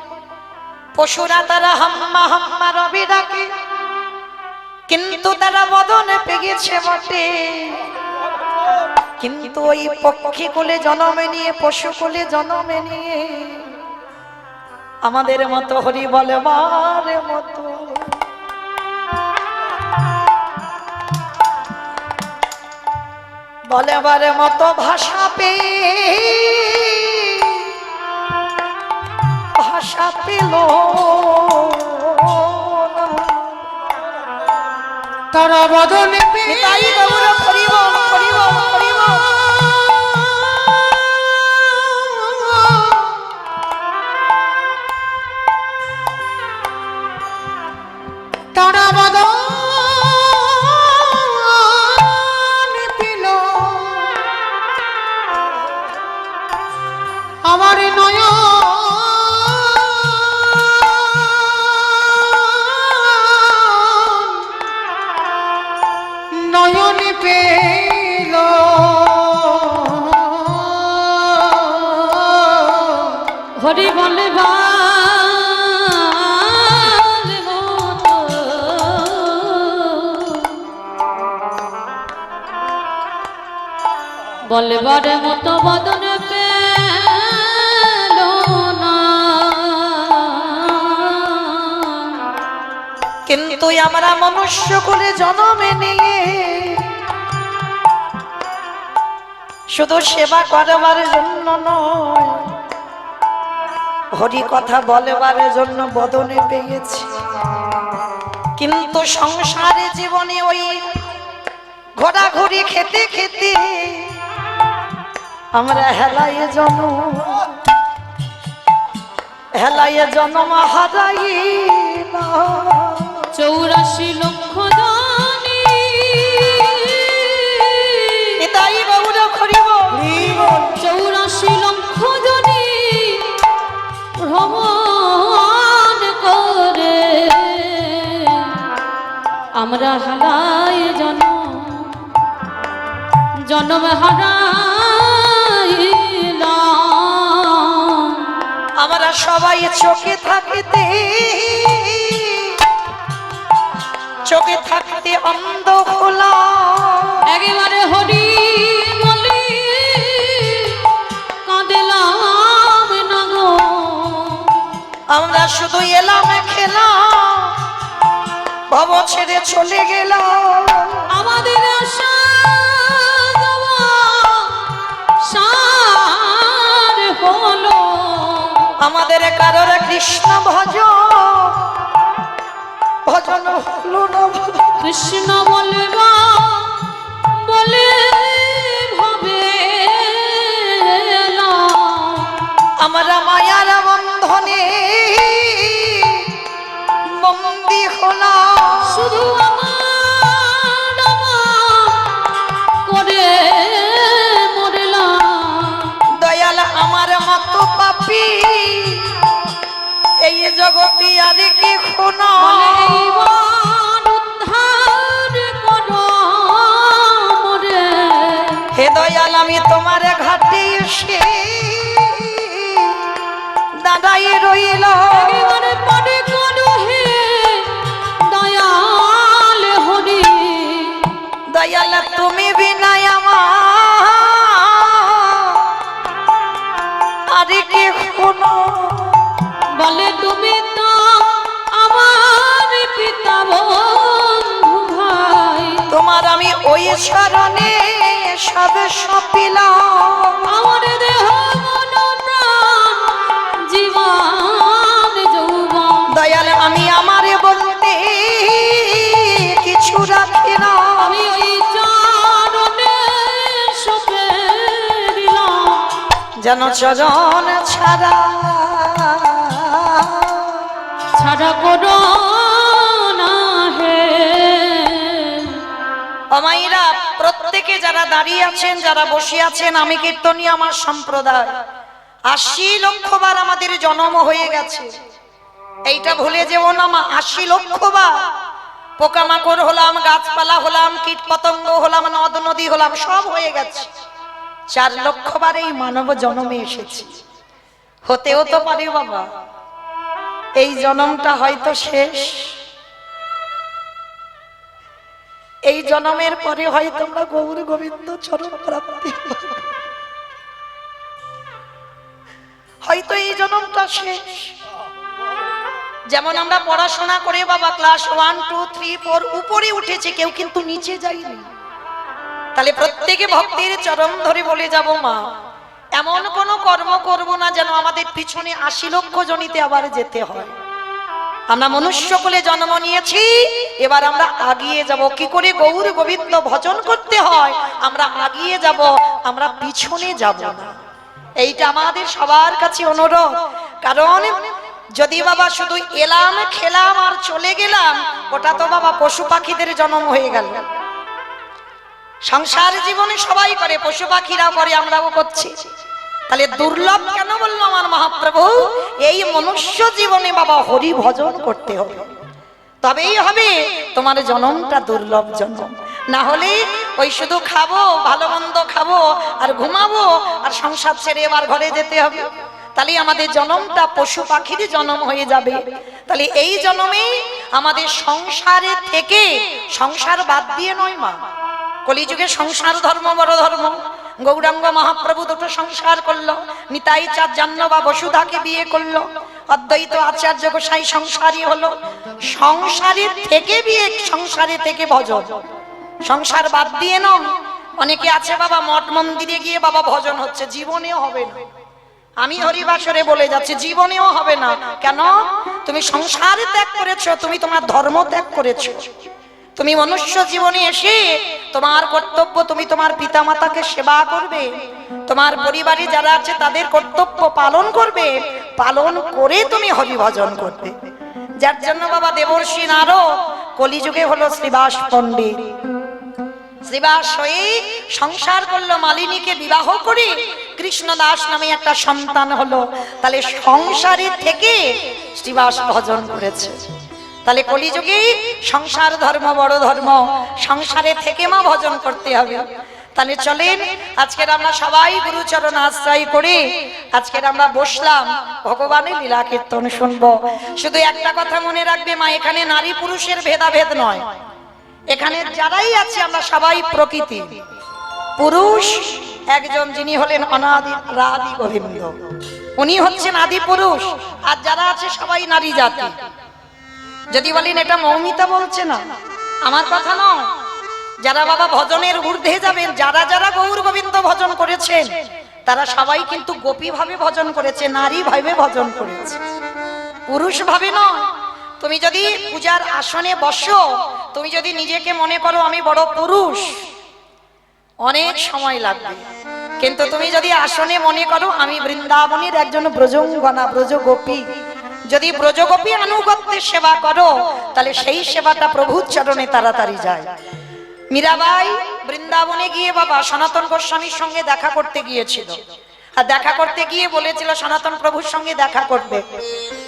পশুরা তারা হাম্মা হাম্মা রবি ডাকে, কিন্তু তারা বদনে পেয়েছে বটে। কিন্তু ওই পক্ষী কোলে জন্মে নিয়ে, পশু কোলে জন্মে নিয়ে আমাদের মতো হরি বলবার মতো বলবার মতো ভাষা পেল তারা বদনে তাই গৌর করিব করিব করিব। তারা বদনে পেল আমার নয়নে পেল হরি বলবার মতো বদন পেল না, কিন্তু আমরা মনুষ্য কুলে জন্মে নিয়ে শুধু সেবা করবার জন্য নয়, হরি কথা বলবার জন্য বদনে পেয়েছি। কিন্তু সংসারে জীবনে ওই ঘোরাঘুরি খেতে খেতে আমরা হেলায় জন্ম হারাইলাম। 84 লক্ষ জানি তাই গৌর করিব 84 লক্ষ জানি ভ্রমণ করে আমরা হারাই জন্ম হারাইলাম। আমরা সবাই চোখে থাকতে অন্ধ খোলা, একেবারে হরি বলি কাঁদলাম না গো, আমরা শুধু এলাম খেলাম, ভব ছেড়ে চলে গেলাম। আমাদের আশা যাওয়া সার হলো, আমাদের কারোর কৃষ্ণ ভজন হলো না। কৃষ্ণ বলবা বলে ভাবে আমরা মায়ার বন্ধনে বন্দী হলাম, শুধু আমার করে মরলাম। দয়াল আমার মতো পাপী এই জগতে আর কি খুনো, হে দয়াল আমি তোমার ঘাটে এসে দাঁড়াই রইল। দয়াল হরি দয়াল তুমি বিনাই আমার আর কি খুনো, বলে তুমি তো আমার পিতা বন্ধু ভাই, তোমার আমি ওই শরণে সব সপিলাম। আমার দেহ মন প্রাণ জীবন যৌবন, দয়াল আমি আমারে বলতে কিছু রাখি না, আমি ওই চরণে সপে যেন চরণ ছাড়া ছাড়া করো না হে। অমাইরা প্রত্যেকে যারা দাঁড়িয়ে আছেন, যারা বসে আছেন, আমি কীর্তনী আমার সম্প্রদায় 80 লক্ষ বার আমাদের জন্ম হয়ে গেছে, এইটা ভুলে যেও না মা। 80 লক্ষ বার পোকামাকড় হলাম, গাছপালা হলাম, কীট পতঙ্গ হলাম, নদ নদী হলাম, সব হয়ে গেছে। 4 লক্ষ বার এই মানব জন্মে এসেছি। হতেও তো পারে বাবা এই জন্মটা হয়তো শেষ, এই জন্মের পরে হয়তো আমরা গৌর গোবিন্দ চরণ প্রাপ্তি, হয়তো এই জন্মটা শেষ। যেমন আমরা পড়াশোনা করে বাবা ক্লাস 1, 2, 3, 4 উপরে উঠেছি, কেউ কিন্তু নিচে যায়নি। তাহলে প্রত্যেকে ভক্তির চরণ ধরে বলে যাব মা এমন কোন কর্ম করব না যেন আমাদের পিছনে 80 লক্ষ জনিতে আবার যেতে হয়। আমরা মনুষ্য কুলে জন্ম নিয়েছি, এবার আমরা আগিয়ে যাব। কি করে গৌর গোবিন্দ ভজন করতে হয় আমরা আগিয়ে যাব, আমরা পিছনে যাব না। এইটা আমাদের সবার কাছে অনুরোধ। কারণ যদি বাবা শুধু এলাম খেলাম আর চলে গেলাম, ওটা তো বাবা পশু পাখিদের জন্ম হয়ে গেল। সংসার জীবনে সবাই করে, পশু পাখিরাও করে, আমরাও করছি। তাহলে দুর্লভ কেন বললো আমার মহাপ্রভু? এই মনুষ্য জীবনে বাবা হরি ভজন করতে হবে, তবেই হবে তোমার জন্মটা দুর্লভ জন্ম। না হলে ওই শুধু খাবো, ভালো মন্দ খাবো আর ঘুমাবো আর সংসার ছেড়ে এবার ঘরে যেতে হবে, তাহলে আমাদের জন্মটা পশু পাখির জন্ম হয়ে যাবে। তাহলে এই জন্মে আমাদের সংসারে থেকে, সংসার বাদ দিয়ে নয় মা, কলিযুগে সংসার ধর্ম বড় ধর্ম। গৌরাঙ্গ মহাপ্রভু দুটো সংসার করলো, নিতাই চাঁদ জাহ্নবা বসুধাকে বিয়ে করলো, অদ্বৈত আচার্য গোসাই সংসারী হলো। সংসারের থেকে বিয়ে, সংসারে থেকে ভজন, সংসার বাদ দিয়ে ন। অনেকে আছে বাবা মঠ মন্দিরে গিয়ে বাবা ভজন হচ্ছে, জীবনেও হবে না। আমি হরিবাসরে বলে যাচ্ছি জীবনেও হবে না। কেন? তুমি সংসার ত্যাগ করেছো, তুমি তোমার ধর্ম ত্যাগ করেছো। তুমি মনুষ্য জীবনে এসে তোমার কর্তব্য, তুমি তোমার পিতামাতাকে সেবা করবে, তোমার পরিবারে যারা আছে তাদের কর্তব্য পালন করবে, পালন করে তুমি হরিভজন করবে। যার জন্য বাবা দেবর্ষি নারদ কলিযুগে হলো শ্রীবাস পণ্ডিত। শ্রীবাস হয়ে সংসার করলো, মালিনীকে বিবাহ করে কৃষ্ণদাস নামে একটা সন্তান হলো। তাহলে সংসারের থেকে শ্রীবাস ভজন করেছে। তাহলে কলিযুগে সংসার ধর্ম বড় ধর্ম, সংসারে থেকে মা ভজন করতে হবে। তাহলে চলেন আজকের আমরা সবাই গুরুচরণ আশ্রয় করে আজকের আমরা বসলাম ভগবানের লীলা কীর্তন শুনবো। শুধু একটা কথা মনে রাখবে মা, এখানে নারী পুরুষের ভেদাভেদ নয়। এখানে যারাই আছে আমরা সবাই প্রকৃতি। পুরুষ একজন, যিনি হলেন অনাদি রাধি গোবিন্দ, উনি হচ্ছেন আদি পুরুষ। আর যারা আছে সবাই নারী জাতি। যদি বলেন এটা মৌমিতা বলছে না, আমার কথা নয়। যারা বাবা ভজনের ঊর্ধ্বে যাবেন, যারা যারা গৌর গোবিন্দ ভজন করেছেন তারা সবাই কিন্তু গোপী ভাবে ভজন করেছে, নারী ভাবে ভজন করেছে, পুরুষ ভাবে নয়। তুমি যদি পূজার আসনে বসো, তুমি যদি নিজেকে মনে করো আমি বড় পুরুষ, অনেক সময় লাগবে। কিন্তু তুমি যদি আসনে মনে করো আমি বৃন্দাবনের একজন ব্রজঙ্গনা, ব্রজগোপী, যদি ব্রজগোপী আনুগত্যের সেবা করো তাহলে সেই সেবাটা প্রভুর চরণে তাড়াতাড়ি যায়। মীরাবাই বৃন্দাবনে গিয়ে বাবা সনাতন গোস্বামীর সঙ্গে দেখা করতে গিয়েছিল, আর দেখা করতে গিয়ে বলেছিল সনাতন প্রভুর সঙ্গে দেখা করবে।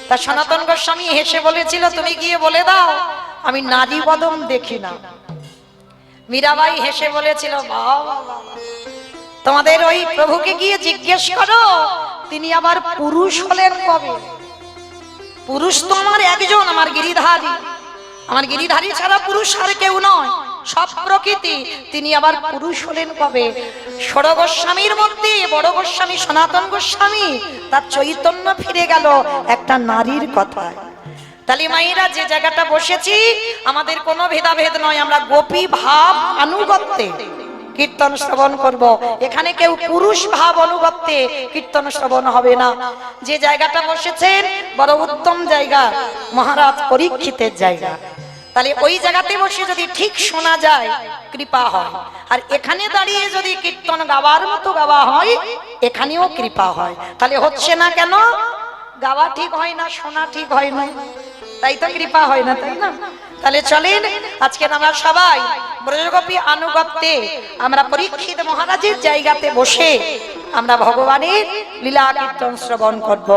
তা সনাতন গোস্বামী হেসে বলেছিল তুমি গিয়ে বলে দাও আমি নারী বদন দেখি না। মীরাবাই হেসে বলেছিল বাবা, তোমাদের ওই প্রভুকে গিয়ে জিজ্ঞেস করো তিনি আবার পুরুষ হলেন কবে? পুরুষ তো আমার একজন, আমার গিরিধারী। আমার গিরিধারী ছাড়া পুরুষ আর কেউ নয়, সব প্রকৃতি। তিনি আবার পুরুষ হলেন কবে? ষড় গোস্বামীর মধ্যে বড় গোস্বামী সনাতন গোস্বামী, তার চৈতন্য ফিরে গেল একটা নারীর কথায়। তাহলে মায়েরা যে জায়গাটা বসেছি আমাদের কোনো ভেদাভেদ নয়, আমরা গোপী ভাব আনুগত্যে কীর্তন শ্রবণ করব। এখানে কেউ পুরুষ ভাব অনুগত্যে কীর্তন শ্রবণ হবে না। যে জায়গাটা বসেছেন বড় উত্তম জায়গা, মহারাজ পরীক্ষিতের জায়গা। তাহলে ওই জায়গাতে বসে যদি ঠিক শোনা যায় কৃপা হয়, আর এখানে দাঁড়িয়ে যদি কীর্তন গাওয়ার মতো গাওয়া হয় এখানেও কৃপা হয়। তাহলে হচ্ছে না কেন? গাওয়া ঠিক হয় না, শোনা ঠিক হয় না, তাই তো কৃপা হয় না, তাই না? তাহলে চলেন আজকে আমরা সবাই ব্রজগোপী আনুগত্যে আমরা পরীক্ষিত মহারাজের জায়গাতে বসে আমরা ভগবানের লীলা কীর্তন শ্রবণ করব।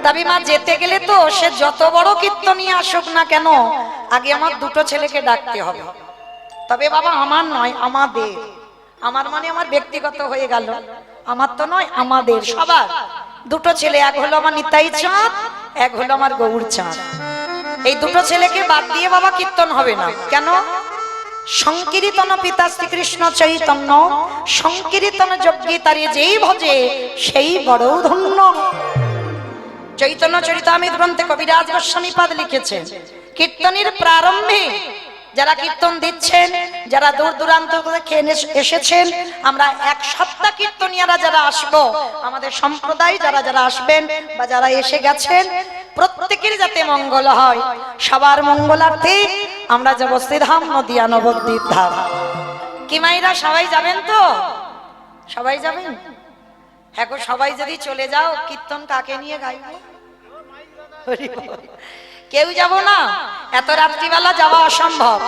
তবে মা যেতে গেলে তো সে যত বড় কীর্তনই আসুক না কেন আগে আমার দুটো ছেলেকে ডাকতে হবে। তবে বাবা আমার নয়, আমাদের, আমার মানে আমার ব্যক্তিগত হয়ে গেল, আমার তো নয়, আমাদের সবার দুটো ছেলে, এক হলো আমার নিতাই চাঁদ, এক হলো আমার গৌর চাঁদ। এই দুটো ছেলেকে বাদ দিয়ে বাবা কীর্তন হবে না। কেন? সংকীর্তন পিতা শ্রীকৃষ্ণ চৈতন্য, সংকীর্তন যজ্ঞে তারে যেই ভজে সেই বড় ধন্য। চৈতন্য চরিতামৃত গ্রন্থে কবিরাজ গোস্বামী পাদ লিখেছেন, কীর্তনের প্রারম্ভে যারা কীর্তন দিচ্ছেন, যারা দূর দূরান্ত থেকে এসেছেন, আমরা এক সপ্তাহ কীর্তনিয়ারা যারা আসবো, আমাদের সম্প্রদায় যারা যারা আসবেন বা যারা এসে গেছেন, প্রত্যেকের যাতে মঙ্গল হয়, সবার মঙ্গলার্থে আমরা যাব শ্রীধাম নদিয়া নবদ্বীপ ধাম। কি মাইরা সবাই যাবেন তো? সবাই যাবেন? এখন সবাই যদি চলে যাও কীর্তন কাকে নিয়ে গাইব? কেউ যাব না, এত রাত্রিবেলা যাওয়া অসম্ভব।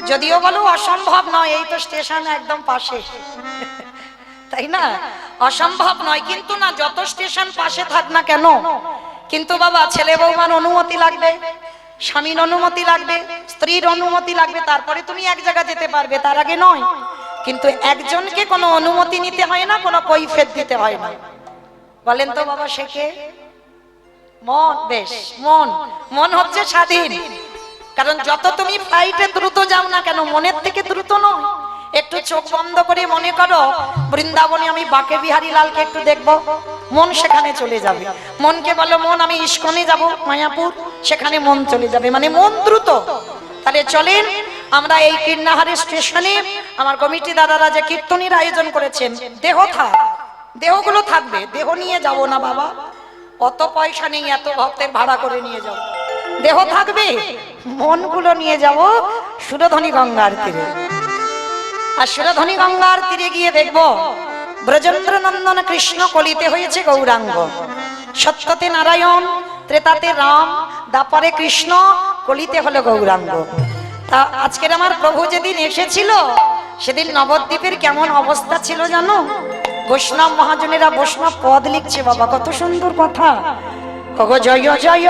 যদিও বলো অসম্ভব নয়, এই তো স্টেশন একদম পাশে, তাই না? অসম্ভব নয়, কিন্তু না যত স্টেশন পাশে থাক না কেন, কিন্তু বাবা ছেলে বৌমার অনুমতি লাগবে, স্বামীর অনুমতি লাগবে, স্ত্রীর অনুমতি লাগবে, তারপরে তুমি এক জায়গা যেতে পারবে, তার আগে নয়। কিন্তু একজনকে কোনো অনুমতি নিতে হয় না, কোনো কৈফিয়ত দিতে হয় না। বলেন তো বাবা সে কে? মন। বেশ, মন। মন হচ্ছে স্বাধীন। কারণ যত তুমি ফ্লাইটে দ্রুত যাও না কেন, মনের থেকে দ্রুত নয়। একটু চোখ বন্ধ করে মনে করো বৃন্দাবনে আমি বাঁকে বিহারী লালকে একটু দেখবো, মন সেখানে চলে যাবে। মনকে বলো মন আমি ইস্কনে যাব মায়াপুর, সেখানে মন চলে যাবে, মানে মন দ্রুত। তাহলে চলেন আমরা এই কীর্ণাহারের স্টেশনে আমার কমিটি দাদারা যে কীর্তনের আয়োজন করেছেন, দেহ থাক, দেহগুলো থাকবে, দেহ নিয়ে যাব না বাবা, অত পয়সা নেই এত ভক্তের ভাড়া করে নিয়ে যাব। দেহ থাকবে, মনগুলো নিয়ে যাব সুরধনী গঙ্গার তীরে। আর সুরধনী গঙ্গার তীরে গিয়ে দেখব ব্রজেন্দ্র নন্দন কৃষ্ণ কলিতে হয়েছে গৌরাঙ্গ, সত্যতে নারায়ণ, ত্রেতাতে রাম, দাপরে কৃষ্ণ, কলিতে হলো গৌরাঙ্গ। তা আজকের আমার প্রভু যেদিন এসেছিল সেদিন নবদ্বীপের কেমন অবস্থা ছিল জানো? বৈষ্ণব মহাজনেরা বৈষ্ণব পদ লিখছে বাবা, কত সুন্দর কথা। ওগো জয় জয়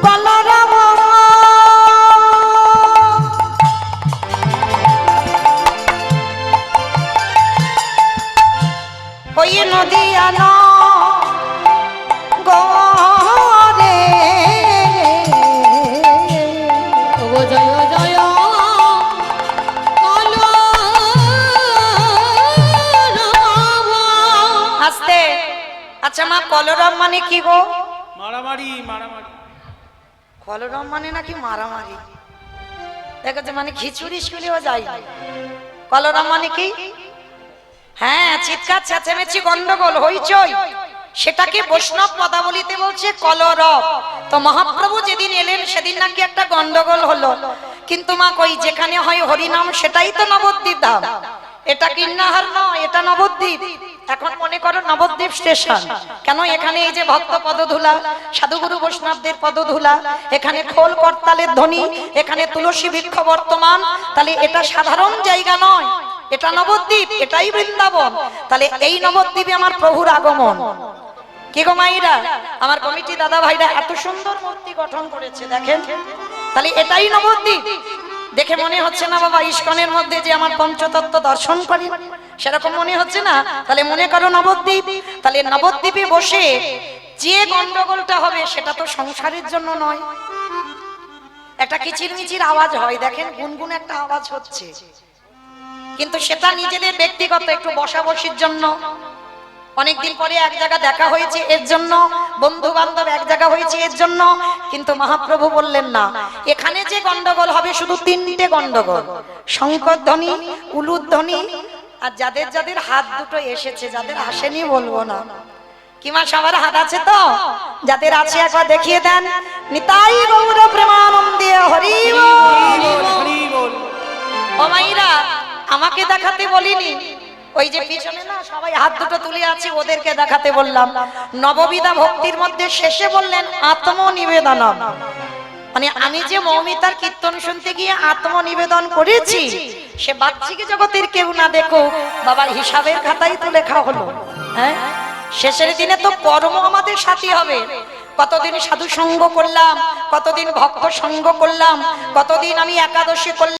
বলরাম, ওই নদিয়া ন গরে, ওগো জয় জয় আস্তে। আচ্ছা মা, কলরব মানে কি গো? মারামারি। মারামারি কলরব মানে নাকি মারামারি? দেখো যে মানে খিচুড়ি স্কুলেও যাই। কলরব মানে কি? হ্যাঁ, চিৎকার চেঁচামেচি গন্ডগোল হইচই, সেটাকে বৈষ্ণব পদাবলিতে বলছে কলরব। তো মহাপ্রভু যেদিন এলেন সেদিন নাকি একটা গন্ডগোল হলো। কিন্তু মা কই যেখানে হয় হরিনাম সেটাই তো নবদ্বীপ ধাম, এটা কীর্ণাহার নয়, এটা নবদ্বীপ। এখন মনে করো নবদ্বীপ স্টেশন কেন? এখানে এই যে ভক্ত পদধূলা, সাধুগুরু বৈষ্ণবদের পদধূলা, এখানে খোল করতালের ধ্বনি, এখানে তুলসী বৃক্ষ বর্তমান। তাহলে এটা সাধারণ জায়গা নয়, এটা নবদ্বীপ, এটাই বৃন্দাবন। তাহলে এই নবদ্বীপে আমার প্রভুর আগমন। কি গো মাইরা, আমার কমিটি দাদা ভাইরা এত সুন্দর মূর্তি গঠন করেছে দেখেন, তাহলে এটাই নবদ্বীপ। দেখে মনে হচ্ছে না বাবা ইস্কনের মধ্যে যে আমার পঞ্চতত্ত্ব দর্শন করি, সেরকম মনে হচ্ছে না? তাহলে মনে করো নবদ্বীপ। তাহলে নবদ্বীপে বসে যে গন্ডগোলটা হবে সেটা তো সংসারের জন্য নয়, একটা কিচিরমিচির আওয়াজ হয়, দেখেন গুনগুন একটা আওয়াজ হচ্ছে, কিন্তু সেটা নিজেদের ব্যক্তিগত একটু বসাবসির জন্য, অনেকদিন পরে এক জায়গা দেখা হয়েছে এর জন্য, বন্ধু বান্ধব এক জায়গা হয়েছে এর জন্য। কিন্তু মহাপ্রভু বললেন না, এখানে যে গন্ডগোল হবে শুধু তিনটে গন্ডগোল, শঙ্করধ্বনি, উলুধ্বনি, আর যাদের যাদের হাত দুটো এসেছে, যাদের আসেনি বলবো না, কি মা সবার হাত আছে তো? যাদের আছে একবার দেখিয়ে দেন। নিতাই গৌর প্রেমানন্দে হরি বল। হরি বল। ও মাইরা, আমাকে দেখাতে বলিনি, ওই যে পিছনে না সবাই হাত দুটো তুলে আছে ওদেরকে দেখাতে বললাম। নববিধা ভক্তির মধ্যে শেষে বললেন আত্মনিবেদনম, মানে আমি যে মৌমিতার কীর্তন শুনতে গিয়ে আত্মনিবেদন করেছি, সে বাহ্যিক জগতের কেউ না দেখো, বাবার হিসাবের খাতায় তো লেখা হলো। হ্যাঁ, শেষের দিনে তো কর্ম আমাদের সাথী হবে। কতদিন সাধু সঙ্গ করলাম, কতদিন ভক্ত সঙ্গ করলাম, কতদিন আমি একাদশী করলাম।